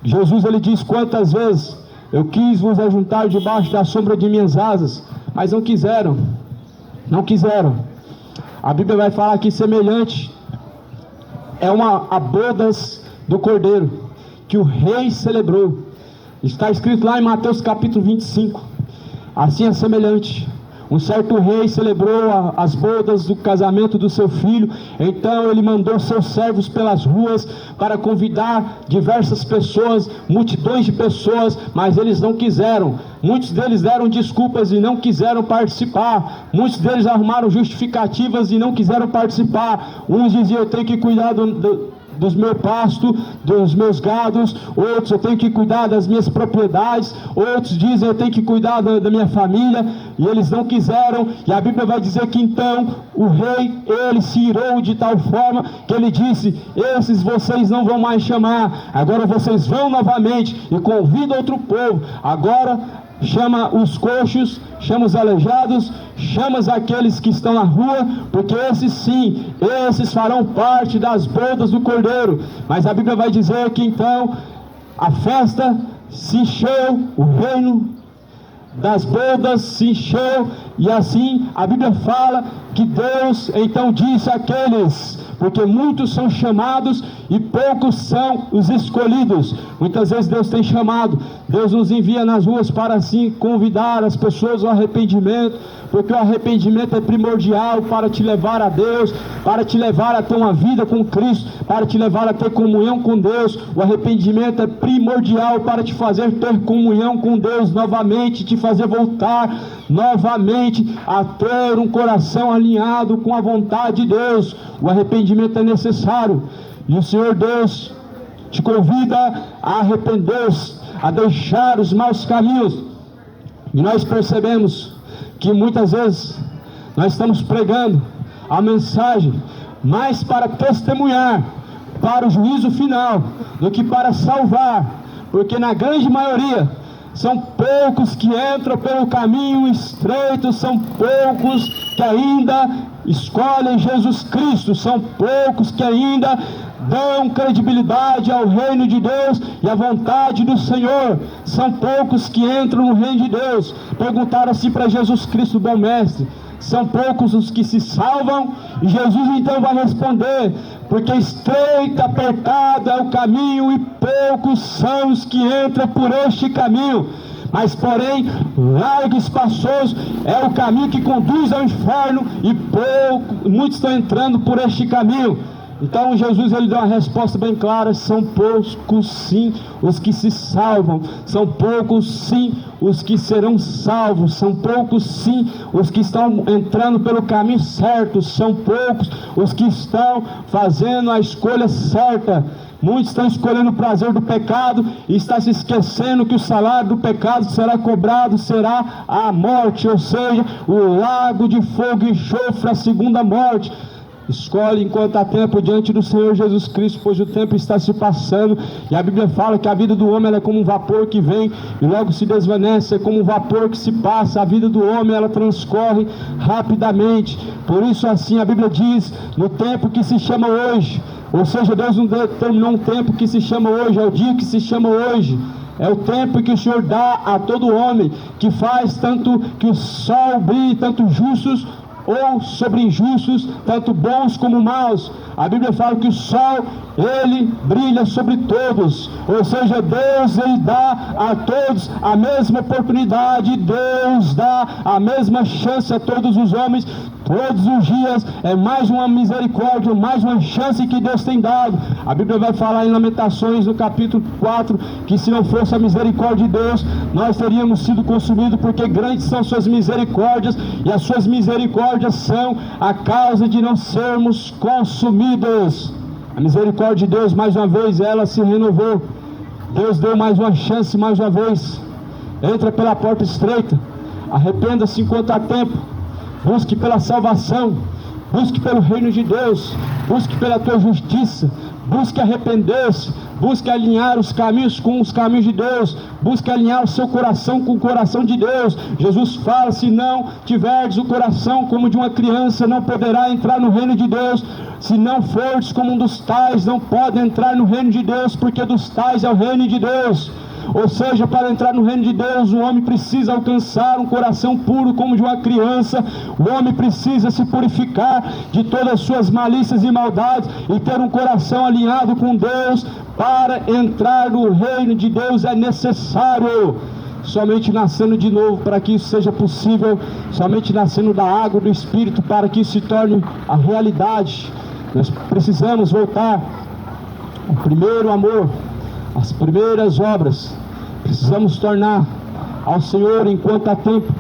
Jesus, ele diz: quantas vezes eu quis vos ajuntar debaixo da sombra de minhas asas, mas não quiseram, não quiseram. A Bíblia vai falar que semelhante é a bodas do Cordeiro que o rei celebrou. Está escrito lá em Mateus capítulo 25. Assim é semelhante. Um certo rei celebrou as bodas do casamento do seu filho. Então ele mandou seus servos pelas ruas para convidar diversas pessoas, multidões de pessoas, mas eles não quiseram. Muitos deles deram desculpas e não quiseram participar. Muitos deles arrumaram justificativas e não quiseram participar. Uns diziam: eu tenho que cuidar dos meus pastos, dos meus gados. Outros: eu tenho que cuidar das minhas propriedades. Outros dizem: eu tenho que cuidar da minha família. E eles não quiseram. E a Bíblia vai dizer que então o rei, ele se irou de tal forma que ele disse: esses vocês não vão mais chamar, agora vocês vão novamente e convidam outro povo. Agora chama os coxos, chama os aleijados, chama aqueles que estão na rua, porque esses sim, esses farão parte das bodas do Cordeiro. Mas a Bíblia vai dizer que então a festa se encheu, o reino das bodas se encheu, e assim a Bíblia fala que Deus então disse àqueles: porque muitos são chamados e poucos são os escolhidos. Muitas vezes Deus tem chamado, Deus nos envia nas ruas para assim convidar as pessoas ao arrependimento, porque o arrependimento é primordial para te levar a Deus, para te levar a ter uma vida com Cristo, para te levar a ter comunhão com Deus. O arrependimento é primordial para te fazer ter comunhão com Deus novamente, te fazer voltar novamente a ter um coração alinhado com a vontade de Deus. O arrependimento é necessário, e o Senhor Deus te convida a arrepender-se, a deixar os maus caminhos. E nós percebemos que muitas vezes nós estamos pregando a mensagem mais para testemunhar para o juízo final do que para salvar, porque na grande maioria São poucos que entram pelo caminho estreito, são poucos que ainda escolhem Jesus Cristo, são poucos que ainda dão credibilidade ao reino de Deus e à vontade do Senhor. São poucos que entram no reino de Deus. Perguntaram assim para Jesus Cristo, bom mestre: são poucos os que se salvam? E Jesus então vai responder: porque estreito, apertado é o caminho e poucos são os que entram por este caminho. Mas porém, largo e espaçoso é o caminho que conduz ao inferno e muitos estão entrando por este caminho. Então Jesus ele deu uma resposta bem clara: são poucos sim os que se salvam, são poucos sim os que serão salvos, são poucos sim os que estão entrando pelo caminho certo, são poucos os que estão fazendo a escolha certa. Muitos estão escolhendo o prazer do pecado e estão se esquecendo que o salário do pecado será cobrado, será a morte, ou seja, o lago de fogo e enxofre, a segunda morte. Escolhe enquanto há tempo diante do Senhor Jesus Cristo, pois o tempo está se passando, e a Bíblia fala que a vida do homem ela é como um vapor que vem e logo se desvanece, é como um vapor que se passa. A vida do homem ela transcorre rapidamente. Por isso assim a Bíblia diz, no tempo que se chama hoje, ou seja, Deus não determinou um tempo que se chama hoje, é o dia que se chama hoje. É o tempo que o Senhor dá a todo homem, que faz tanto que o sol brilhe, tanto justos ou sobre injustos, tanto bons como maus. A Bíblia fala que o sol, ele brilha sobre todos, ou seja, Deus ele dá a todos a mesma oportunidade, Deus dá a mesma chance a todos os homens, todos os dias. É mais uma misericórdia, mais uma chance que Deus tem dado. A Bíblia vai falar em Lamentações, no capítulo 4, que se não fosse a misericórdia de Deus, nós teríamos sido consumidos, porque grandes são suas misericórdias, e as suas misericórdias são a causa de não sermos consumidos. A misericórdia de Deus, mais uma vez, ela se renovou. Deus deu mais uma chance, mais uma vez. Entra pela porta estreita, arrependa-se enquanto há tempo, busque pela salvação, busque pelo reino de Deus, busque pela tua justiça, busque arrepender-se, busque alinhar os caminhos com os caminhos de Deus, busque alinhar o seu coração com o coração de Deus. Jesus fala: se não tiverdes o coração como de uma criança, não poderá entrar no reino de Deus. Se não fordes como um dos tais, não pode entrar no reino de Deus, porque dos tais é o reino de Deus. Ou seja, para entrar no reino de Deus, o homem precisa alcançar um coração puro como de uma criança. O homem precisa se purificar de todas as suas malícias e maldades e ter um coração alinhado com Deus. Para entrar no reino de Deus é necessário somente nascendo de novo para que isso seja possível, somente nascendo da água do Espírito para que isso se torne a realidade. Nós precisamos voltar ao primeiro amor, as primeiras obras. Precisamos tornar ao Senhor enquanto há tempo,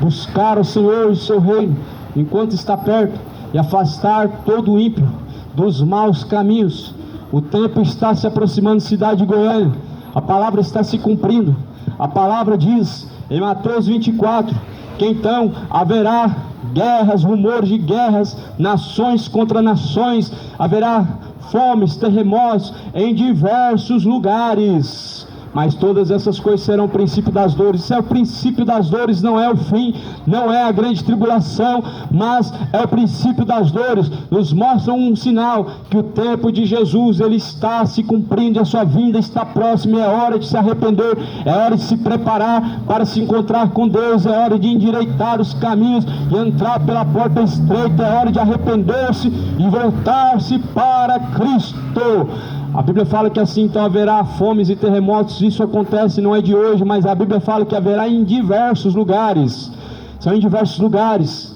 buscar o Senhor e o seu reino enquanto está perto, e afastar todo o ímpio dos maus caminhos. O tempo está se aproximando, cidade de Goiânia. A palavra está se cumprindo. A palavra diz em Mateus 24 que então haverá guerras, rumores de guerras, nações contra nações, haverá fomes, terremotos em diversos lugares. Mas todas essas coisas serão o princípio das dores. Isso é o princípio das dores, não é o fim, não é a grande tribulação, mas é o princípio das dores. Nos mostra um sinal que o tempo de Jesus ele está se cumprindo, a sua vinda está próxima. É hora de se arrepender, é hora de se preparar para se encontrar com Deus, é hora de endireitar os caminhos e entrar pela porta estreita, é hora de arrepender-se e voltar-se para Cristo. A Bíblia fala que assim então haverá fomes e terremotos. Isso acontece, não é de hoje, mas a Bíblia fala que haverá em diversos lugares. São em diversos lugares.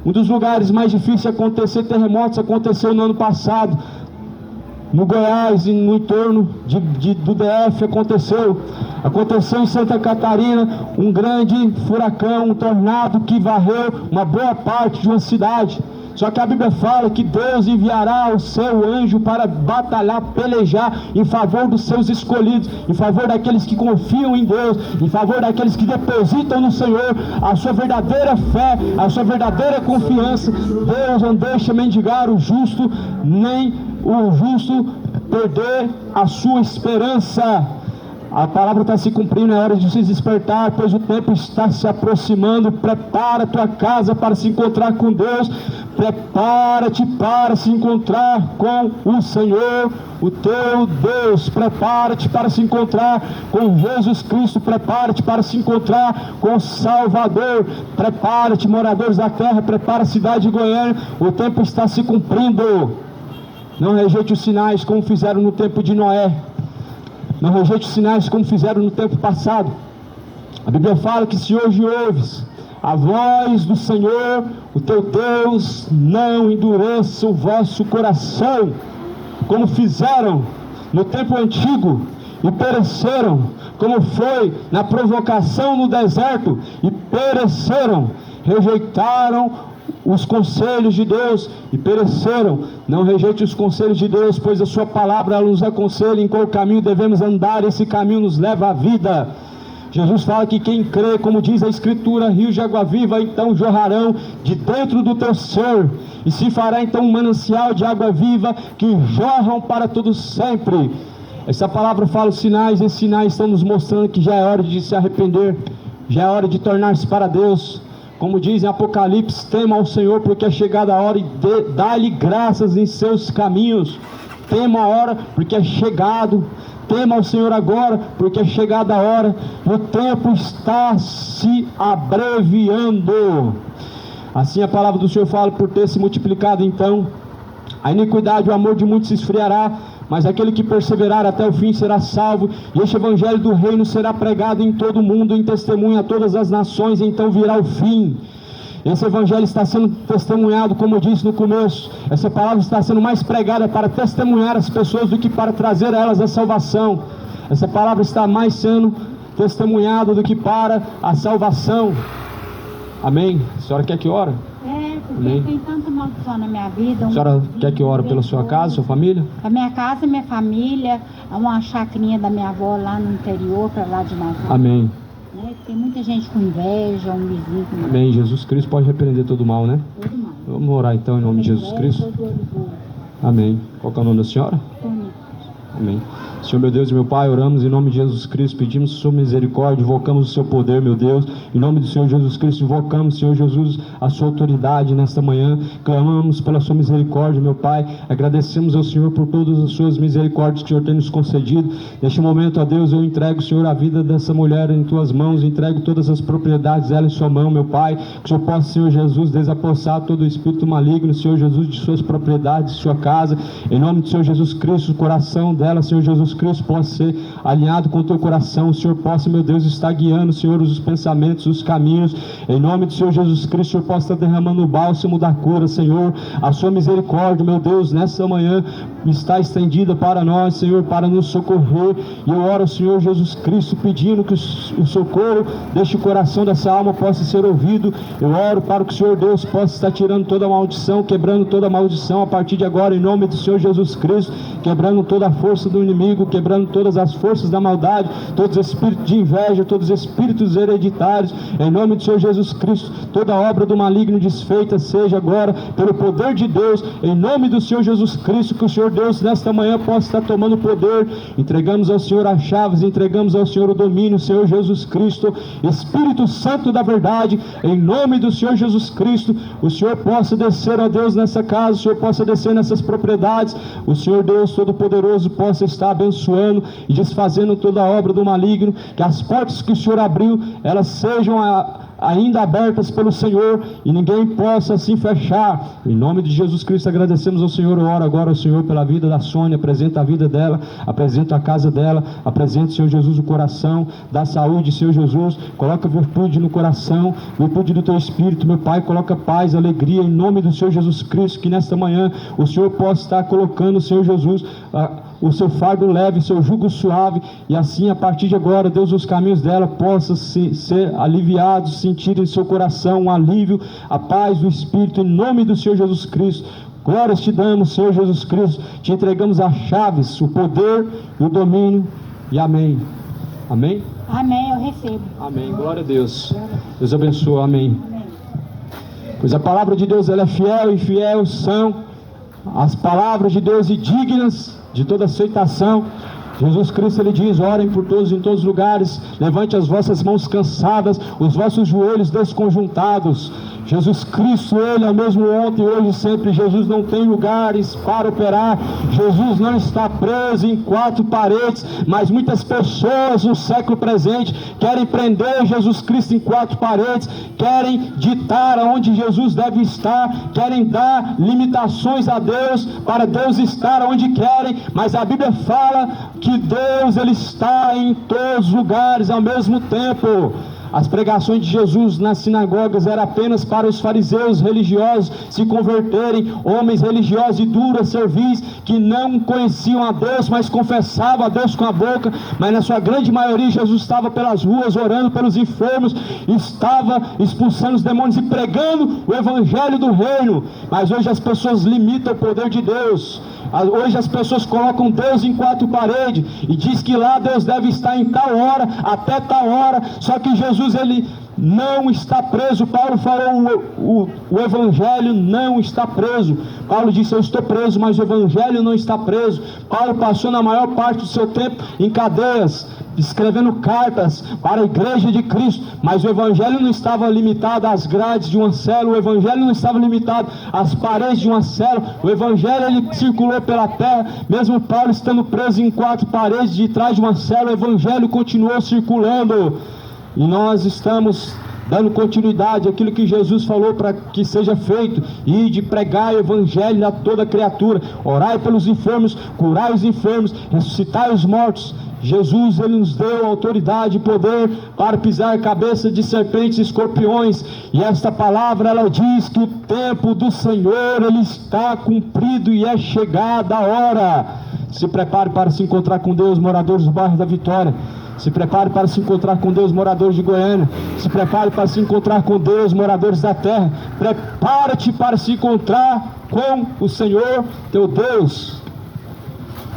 Um dos lugares mais difíceis de acontecer terremotos aconteceu no ano passado, no Goiás e no entorno do DF. Aconteceu em Santa Catarina um grande furacão, um tornado que varreu uma boa parte de uma cidade. Só que a Bíblia fala que Deus enviará o seu anjo para batalhar, pelejar em favor dos seus escolhidos, em favor daqueles que confiam em Deus, em favor daqueles que depositam no Senhor a sua verdadeira fé, a sua verdadeira confiança. Deus não deixa mendigar o justo, nem o justo perder a sua esperança. A palavra está se cumprindo, é hora de se despertar, pois o tempo está se aproximando. Prepara a tua casa para se encontrar com Deus. Prepara-te para se encontrar com o Senhor, o teu Deus. Prepara-te para se encontrar com Jesus Cristo. Prepara-te para se encontrar com o Salvador. Prepara-te, moradores da terra. Prepara a cidade de Goiânia. O tempo está se cumprindo. Não rejeite os sinais como fizeram no tempo de Noé. Não rejeite os sinais como fizeram no tempo passado. A Bíblia fala que se hoje ouves a voz do Senhor, o teu Deus, não endureça o vosso coração, como fizeram no tempo antigo e pereceram, como foi na provocação no deserto e pereceram, rejeitaram os conselhos de Deus e pereceram. Não rejeite os conselhos de Deus, pois a sua palavra ela nos aconselha em qual caminho devemos andar. Esse caminho nos leva à vida. Jesus fala que quem crê, como diz a Escritura, rios de água viva então jorrarão de dentro do teu ser, e se fará então um manancial de água viva que jorram para todo sempre. Essa palavra fala os sinais, e esses sinais estão nos mostrando que já é hora de se arrepender, já é hora de tornar-se para Deus. Como diz em Apocalipse, tema ao Senhor porque é chegada a hora, e dá-lhe graças em seus caminhos. Tema a hora porque é chegado. Tema ao Senhor agora, porque é chegada a hora, e o tempo está se abreviando. Assim a palavra do Senhor fala, por ter se multiplicado então a iniquidade, o amor de muitos se esfriará, mas aquele que perseverar até o fim será salvo. E este evangelho do reino será pregado em todo o mundo, em testemunho a todas as nações, então virá o fim. Esse evangelho está sendo testemunhado, como eu disse no começo. Essa palavra está sendo mais pregada para testemunhar as pessoas do que para trazer a elas a salvação. Essa palavra está mais sendo testemunhada do que para a salvação. Amém? A senhora quer que ore? Porque Amém. tem tanta maldição na minha vida. A senhora quer que ore pela sua casa, sua família? A minha casa, minha família, uma chacrinha da minha avó lá no interior, para lá de Natal. Amém. Tem muita gente com inveja, um vizinho com inveja. Amém. Jesus Cristo pode repreender todo o mal, né? Todo mal. Vamos orar então em nome de Jesus Cristo. Amém. Qual que é o nome da senhora? Amém. Senhor meu Deus e meu Pai, oramos em nome de Jesus Cristo, pedimos sua misericórdia, invocamos o seu poder, meu Deus, em nome do Senhor Jesus Cristo, invocamos, Senhor Jesus, a sua autoridade nesta manhã, clamamos pela sua misericórdia, meu Pai, agradecemos ao Senhor por todas as suas misericórdias que o Senhor tem nos concedido. Neste momento, ó Deus, eu entrego, Senhor, a vida dessa mulher em tuas mãos, entrego todas as propriedades dela em sua mão, meu Pai, que o Senhor possa, Senhor Jesus, desapossar todo o espírito maligno, Senhor Jesus, de suas propriedades, de sua casa, em nome do Senhor Jesus Cristo, o coração dela, Senhor Jesus Cristo, possa ser alinhado com o teu coração, o Senhor possa, meu Deus, estar guiando, Senhor, os pensamentos, os caminhos, em nome do Senhor Jesus Cristo, o Senhor possa estar derramando o bálsamo da cura, Senhor, a sua misericórdia, meu Deus, nessa manhã está estendida para nós, Senhor, para nos socorrer, e eu oro, Senhor Jesus Cristo, pedindo que o socorro deste coração, dessa alma, possa ser ouvido. Eu oro para que o Senhor Deus possa estar tirando toda a maldição, quebrando toda a maldição a partir de agora, em nome do Senhor Jesus Cristo, quebrando toda a força do inimigo, quebrando todas as forças da maldade, todos os espíritos de inveja, todos os espíritos hereditários, em nome do Senhor Jesus Cristo, toda obra do maligno desfeita seja agora, pelo poder de Deus, em nome do Senhor Jesus Cristo, que o Senhor Deus nesta manhã possa estar tomando poder. Entregamos ao Senhor as chaves, entregamos ao Senhor o domínio, Senhor Jesus Cristo, Espírito Santo da verdade, em nome do Senhor Jesus Cristo, o Senhor possa descer, ó Deus, nessa casa, o Senhor possa descer nessas propriedades, o Senhor Deus Todo-Poderoso possa estar abençoando e desfazendo toda a obra do maligno, que as portas que o Senhor abriu, elas sejam ainda abertas pelo Senhor, e ninguém possa assim fechar. Em nome de Jesus Cristo agradecemos ao Senhor. Eu oro agora ao Senhor pela vida da Sônia, apresenta a vida dela, apresenta a casa dela, apresenta, Senhor Jesus, o coração, dá saúde, Senhor Jesus, coloca virtude no coração, virtude do teu Espírito, meu Pai, coloca paz, alegria, em nome do Senhor Jesus Cristo, que nesta manhã o Senhor possa estar colocando, Senhor Jesus, o seu fardo leve, o seu jugo suave, e assim a partir de agora, Deus, os caminhos dela possam ser aliviados, sentir em seu coração um alívio, a paz do Espírito, em nome do Senhor Jesus Cristo. Glórias te damos, Senhor Jesus Cristo, te entregamos as chaves, o poder e o domínio, e amém. Amém? Amém, eu recebo. Amém, glória a Deus. Deus abençoe, amém. Pois a palavra de Deus, ela é fiel, e fiel são as palavras de Deus, e dignas de toda aceitação. Jesus Cristo, ele diz: orem por todos em todos os lugares, levante as vossas mãos cansadas, os vossos joelhos desconjuntados. Jesus Cristo, ele é o mesmo ontem, hoje e sempre. Jesus não tem lugares para operar. Jesus não está preso em quatro paredes, mas muitas pessoas no século presente querem prender Jesus Cristo em quatro paredes, querem ditar aonde Jesus deve estar, querem dar limitações a Deus para Deus estar onde querem, mas a Bíblia fala que Deus, ele está em todos os lugares ao mesmo tempo. As pregações de Jesus nas sinagogas eram apenas para os fariseus religiosos se converterem, homens religiosos de dura cerviz, que não conheciam a Deus, mas confessavam a Deus com a boca. Mas na sua grande maioria, Jesus estava pelas ruas, orando pelos enfermos, estava expulsando os demônios e pregando o evangelho do reino. Mas hoje as pessoas limitam o poder de Deus. Hoje as pessoas colocam Deus em quatro paredes e diz que lá Deus deve estar em tal hora, até tal hora. Só que Jesus, ele não está preso. Paulo falou, o evangelho não está preso. Paulo disse: eu estou preso, mas o evangelho não está preso. Paulo passou na maior parte do seu tempo em cadeias, escrevendo cartas para a igreja de Cristo, mas o evangelho não estava limitado às grades de uma célula, o evangelho não estava limitado às paredes de uma célula, o evangelho, ele circulou pela terra. Mesmo Paulo estando preso em quatro paredes de trás de uma célula, o evangelho continuou circulando. E nós estamos dando continuidade àquilo que Jesus falou para que seja feito, e de pregar o evangelho a toda criatura, orai pelos enfermos, curai os enfermos, ressuscitai os mortos. Jesus, ele nos deu autoridade e poder para pisar a cabeça de serpentes e escorpiões, e esta palavra, ela diz que o tempo do Senhor, ele está cumprido e é chegada a hora. Se prepare para se encontrar com Deus, moradores do bairro da Vitória. Se prepare para se encontrar com Deus, moradores de Goiânia. Se prepare para se encontrar com Deus, moradores da terra. Prepara-te para se encontrar com o Senhor teu Deus.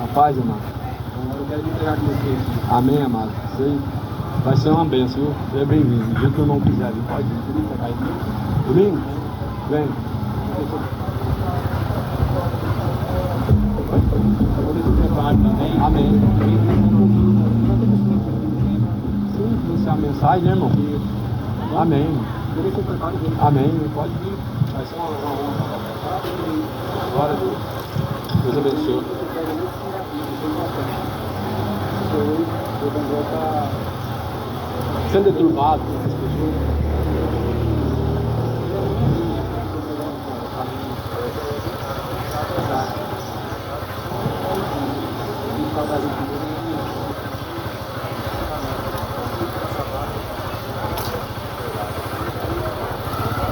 A paz, amado. Eu quero entregar com você. Amém, amado. Você vai ser uma bênção, viu? Seja bem-vindo. Do jeito que o irmão quiser, viu? Pode ir. Domingo? Vem. Amém. A mensagem, né, irmão? Amém. Amém. Pode vir. Vai ser uma honra. Glória a Deus. Deus abençoe. Sendo deturbado com as pessoas.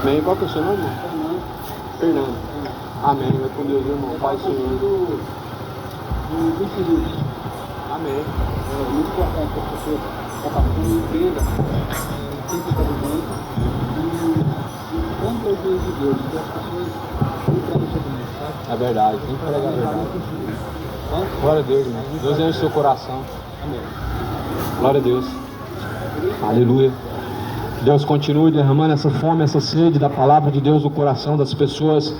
Amém. Qual que é o seu nome? Fernando. Amém. Vai com Deus, irmão. Pai do Senhor. Amém. É muito importante que a pessoa entenda quem está vivendo e como é o Deus de Deus. Que as pessoas não querem sobre isso, sabe? É verdade. Tem que pregar a verdade. Glória a Deus, irmão. Deus enche o seu coração. Amém. Glória a Deus. Aleluia. Deus continue derramando essa fome, essa sede da palavra de Deus no coração das pessoas.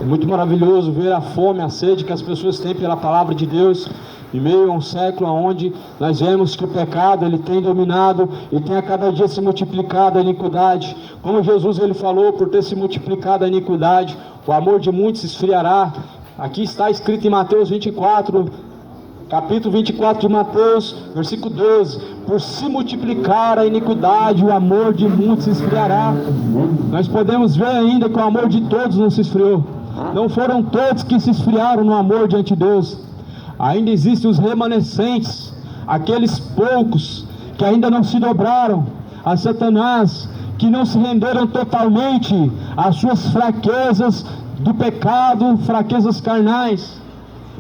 É muito maravilhoso ver a fome, a sede que as pessoas têm pela palavra de Deus, em meio a um século onde nós vemos que o pecado, ele tem dominado e tem a cada dia se multiplicado a iniquidade. Como Jesus, ele falou, por ter se multiplicado a iniquidade, o amor de muitos se esfriará. Aqui está escrito em Mateus 24, capítulo 24 de Mateus, versículo 12: por se multiplicar a iniquidade, o amor de muitos se esfriará. Nós podemos ver ainda que o amor de todos não se esfriou. Não foram todos que se esfriaram no amor diante de Deus. Ainda existem os remanescentes, aqueles poucos que ainda não se dobraram a Satanás, que não se renderam totalmente às suas fraquezas do pecado, fraquezas carnais.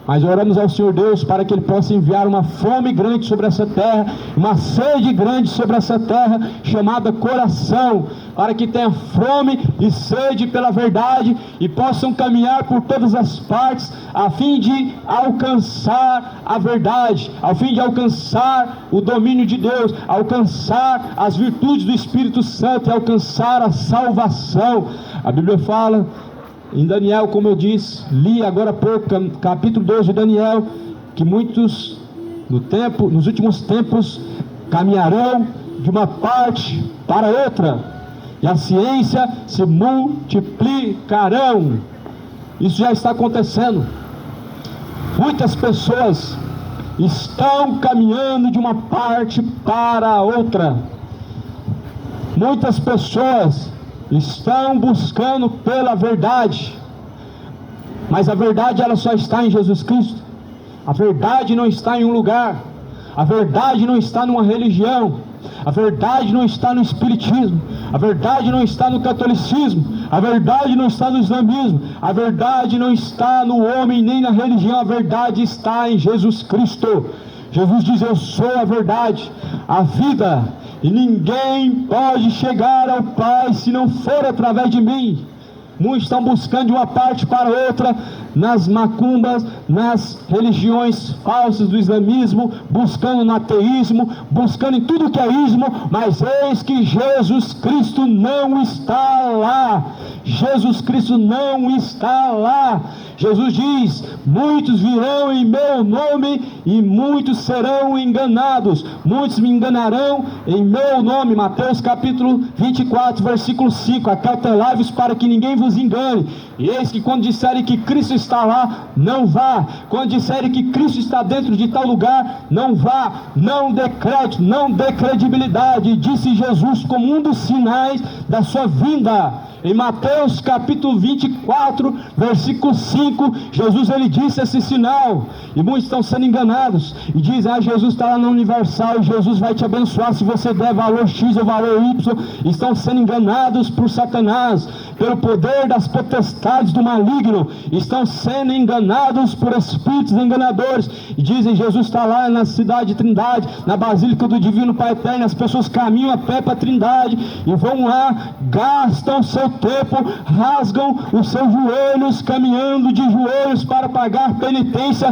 Mas oramos ao Senhor Deus para que Ele possa enviar uma fome grande sobre essa terra, uma sede grande sobre essa terra, chamada coração, para que tenha fome e sede pela verdade e possam caminhar por todas as partes, a fim de alcançar a verdade, a fim de alcançar o domínio de Deus, alcançar as virtudes do Espírito Santo e alcançar a salvação. A Bíblia fala em Daniel, como eu disse, li agora há pouco, capítulo 2 de Daniel, que muitos nos últimos tempos, caminharão de uma parte para outra, e a ciência se multiplicarão. Isso já está acontecendo. Muitas pessoas estão caminhando de uma parte para a outra. Muitas pessoas estão buscando pela verdade, mas a verdade ela só está em Jesus Cristo. A verdade não está em um lugar, a verdade não está numa religião, a verdade não está no espiritismo, a verdade não está no catolicismo, a verdade não está no islamismo, a verdade não está no homem nem na religião, a verdade está em Jesus Cristo. Jesus diz: eu sou a verdade, a vida, e ninguém pode chegar ao Pai se não for através de mim. Muitos estão buscando de uma parte para outra, nas macumbas, nas religiões falsas do islamismo, buscando no ateísmo, buscando em tudo que é ismo, mas eis que Jesus Cristo não está lá. Jesus Cristo não está lá. Jesus diz: muitos virão em meu nome e muitos serão enganados. Muitos me enganarão em meu nome. Mateus capítulo 24, versículo 5. Acautelai-vos para que ninguém vos engane. E eis que quando disserem que Cristo está lá, não vá. Quando disserem que Cristo está dentro de tal lugar, não vá. Não dê crédito, não dê credibilidade. Disse Jesus como um dos sinais da sua vinda. Em Mateus capítulo 24, versículo 5, Jesus ele disse esse sinal, e muitos estão sendo enganados, e dizem: Jesus está lá na Universal, e Jesus vai te abençoar se você der valor X ou valor Y. Estão sendo enganados por Satanás, pelo poder das potestades do maligno, estão sendo enganados por espíritos enganadores, e dizem: Jesus está lá na cidade de Trindade, na Basílica do Divino Pai Eterno. As pessoas caminham a pé para a Trindade, e vão lá, gastam seu tempo, rasgam os seus joelhos, caminhando de joelhos para pagar penitência,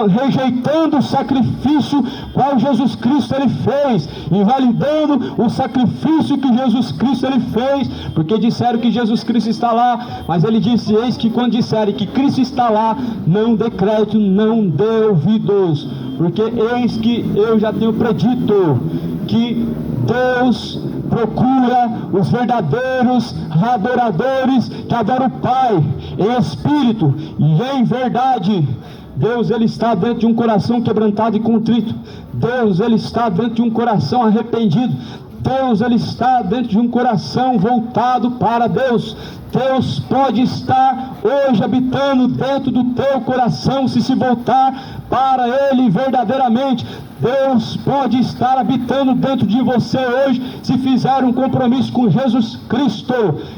rejeitando o sacrifício qual Jesus Cristo ele fez, invalidando o sacrifício que Jesus Cristo ele fez, porque disseram que Jesus Cristo está lá, mas ele disse: eis que quando disserem que Cristo está lá, não dê crédito, não dê ouvidos, porque eis que eu já tenho predito que Deus procura os verdadeiros adoradores que adoram o Pai em espírito e em verdade. Deus ele está dentro de um coração quebrantado e contrito. Deus ele está dentro de um coração arrependido. Deus ele está dentro de um coração voltado para Deus. Deus pode estar hoje habitando dentro do teu coração se voltar para Ele verdadeiramente. Deus pode estar habitando dentro de você hoje se fizer um compromisso com Jesus Cristo.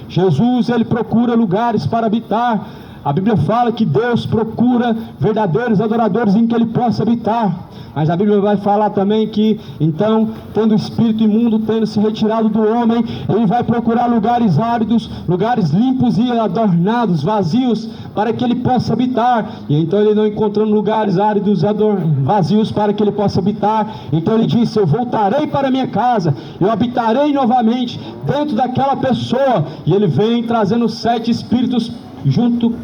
Jesus ele procura lugares para habitar. A Bíblia fala que Deus procura verdadeiros adoradores em que Ele possa habitar. Mas a Bíblia vai falar também que, então, tendo o espírito imundo, tendo se retirado do homem, ele vai procurar lugares áridos, lugares limpos e adornados, vazios, para que ele possa habitar. E então ele não encontrando lugares áridos, vazios para que ele possa habitar, então ele disse: eu voltarei para minha casa, eu habitarei novamente dentro daquela pessoa. E ele vem trazendo 7 espíritos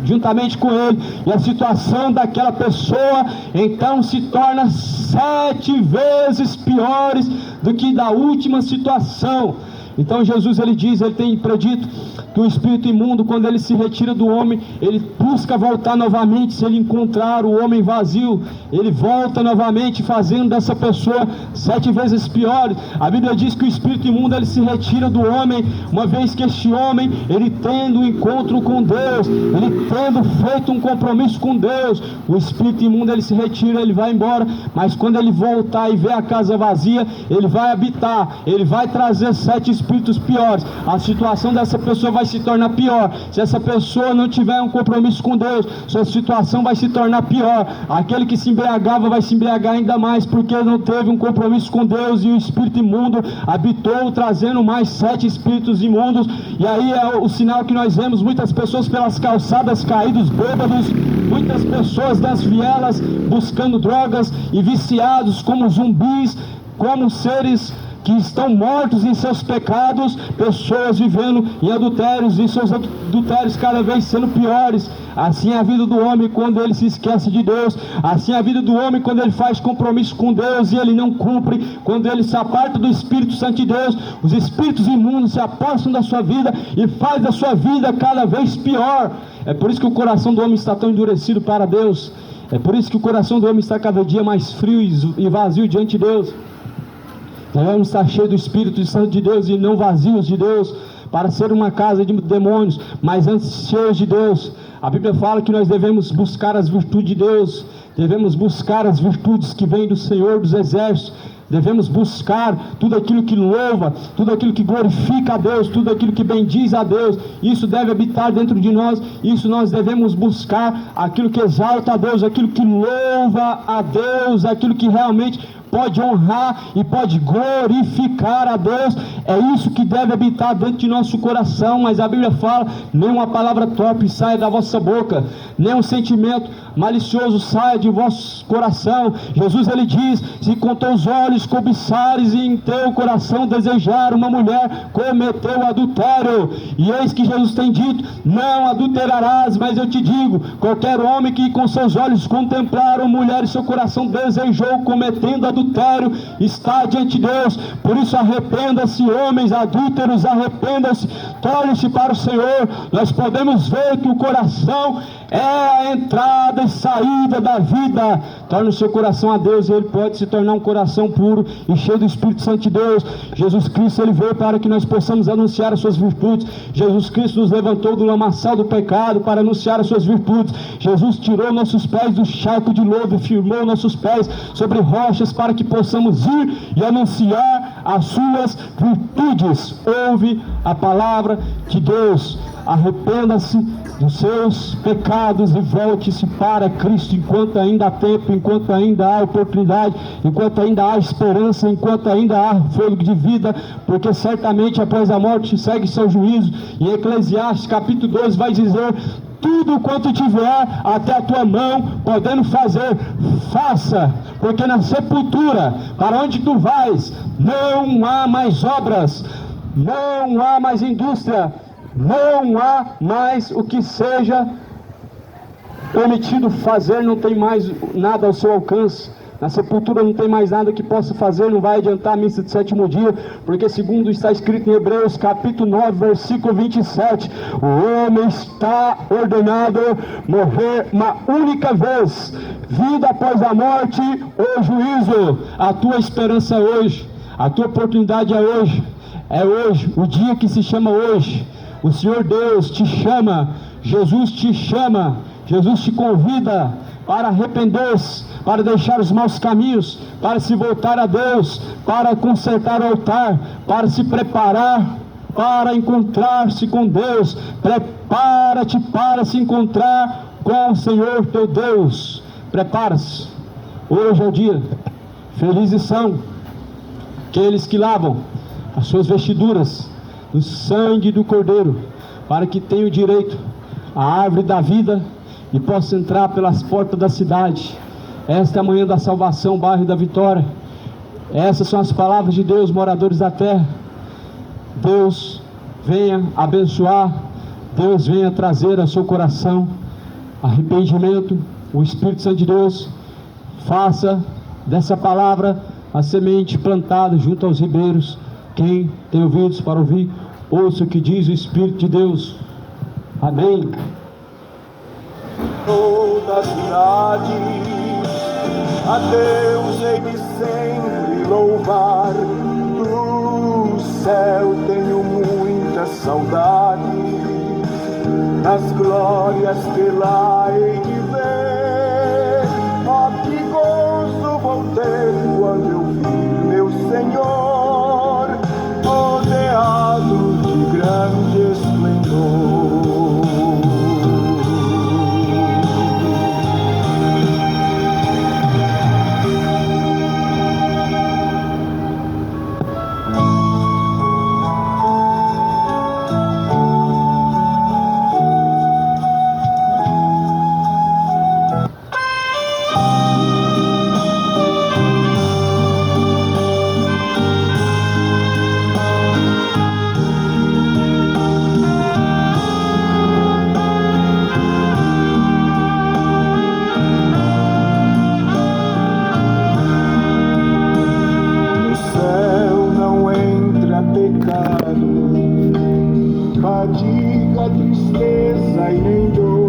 juntamente com ele, e a situação daquela pessoa então se torna 7 vezes piores do que da última situação. Então Jesus ele diz, ele tem predito que o espírito imundo, quando ele se retira do homem, ele busca voltar novamente. Se ele encontrar o homem vazio, ele volta novamente, fazendo dessa pessoa 7 vezes pior. A Bíblia diz que o espírito imundo ele se retira do homem, uma vez que este homem, ele tendo um encontro com Deus, ele tendo feito um compromisso com Deus, o espírito imundo ele se retira, ele vai embora. Mas quando ele voltar e ver a casa vazia, ele vai habitar, ele vai trazer 7 espíritos piores. A situação dessa pessoa vai se tornar pior. Se essa pessoa não tiver um compromisso com Deus, sua situação vai se tornar pior. Aquele que se embriagava vai se embriagar ainda mais, porque não teve um compromisso com Deus, e o espírito imundo habitou, trazendo mais 7 espíritos imundos. E aí é o sinal que nós vemos muitas pessoas pelas calçadas caídos, bêbados, muitas pessoas das vielas buscando drogas e viciados como zumbis, como seres que estão mortos em seus pecados, pessoas vivendo em adultérios, e seus adultérios cada vez sendo piores. Assim é a vida do homem quando ele se esquece de Deus. Assim é a vida do homem quando ele faz compromisso com Deus e ele não cumpre. Quando ele se aparta do Espírito Santo de Deus, os espíritos imundos se apossam da sua vida e faz da sua vida cada vez pior. É por isso que o coração do homem está tão endurecido para Deus. É por isso que o coração do homem está cada dia mais frio e vazio diante de Deus. Devemos estar cheios do Espírito Santo de Deus e não vazios de Deus, para ser uma casa de demônios, mas antes cheios de Deus. A Bíblia fala que nós devemos buscar as virtudes de Deus, devemos buscar as virtudes que vêm do Senhor dos Exércitos, devemos buscar tudo aquilo que louva, tudo aquilo que glorifica a Deus, tudo aquilo que bendiz a Deus. Isso deve habitar dentro de nós. Isso nós devemos buscar, aquilo que exalta a Deus, aquilo que louva a Deus, aquilo que realmente pode honrar e pode glorificar a Deus. É isso que deve habitar dentro de nosso coração. Mas a Bíblia fala: nem uma palavra torpe saia da vossa boca, nem um sentimento malicioso saia de vosso coração. Jesus, ele diz: se com teus olhos cobiçares e em teu coração desejar uma mulher, cometeu adultério. E eis que Jesus tem dito: não adulterarás. Mas eu te digo, qualquer homem que com seus olhos contemplar uma mulher e seu coração desejou, cometendo adultério, está diante de Deus. Por isso arrependa-se, homens adúlteros, arrependa-se, torne-se para o Senhor. Nós podemos ver que o coração é a entrada e saída da vida. Torne o seu coração a Deus e ele pode se tornar um coração puro e cheio do Espírito Santo de Deus. Jesus Cristo, ele veio para que nós possamos anunciar as suas virtudes. Jesus Cristo nos levantou do lamaçal do pecado para anunciar as suas virtudes. Jesus tirou nossos pés do charco de lodo e firmou nossos pés sobre rochas para que possamos ir e anunciar as suas virtudes. Ouve a palavra de Deus. Arrependa-se dos seus pecados e volte-se para Cristo enquanto ainda há tempo, enquanto ainda há oportunidade, enquanto ainda há esperança, enquanto ainda há fôlego de vida, porque certamente após a morte segue seu juízo. E Eclesiastes capítulo 12 vai dizer: tudo quanto tiver até a tua mão, podendo fazer, faça, porque na sepultura, para onde tu vais, não há mais obras, não há mais indústria, não há mais o que seja permitido fazer, não tem mais nada ao seu alcance. Na sepultura não tem mais nada que possa fazer, não vai adiantar a missa de sétimo dia, porque segundo está escrito em Hebreus capítulo 9, versículo 27, o homem está ordenado morrer uma única vez, vida após a morte, o juízo. A tua esperança é hoje, a tua oportunidade é hoje, o dia que se chama hoje. O Senhor Deus te chama, Jesus te chama, Jesus te convida para arrepender-se, para deixar os maus caminhos, para se voltar a Deus, para consertar o altar, para se preparar para encontrar-se com Deus. Prepara-te para se encontrar com o Senhor teu Deus. Prepara-se. Hoje é o dia. Felizes são aqueles que lavam as suas vestiduras no sangue do Cordeiro, para que tenham direito à árvore da vida e possam entrar pelas portas da cidade. Esta é a manhã da salvação, bairro da Vitória. Essas são as palavras de Deus, moradores da terra. Deus venha abençoar, Deus venha trazer ao seu coração arrependimento. O Espírito Santo de Deus faça dessa palavra a semente plantada junto aos ribeiros. Quem tem ouvidos para ouvir, ouça o que diz o Espírito de Deus. Amém. Toda a cidade, a Deus hei de sempre louvar. Do céu tenho muita saudade, nas glórias que lá hei de ver. Oh, que gozo vou ter quando eu vir meu Senhor, rodeado de grande esplendor. fadiga, tristeza e nem dor.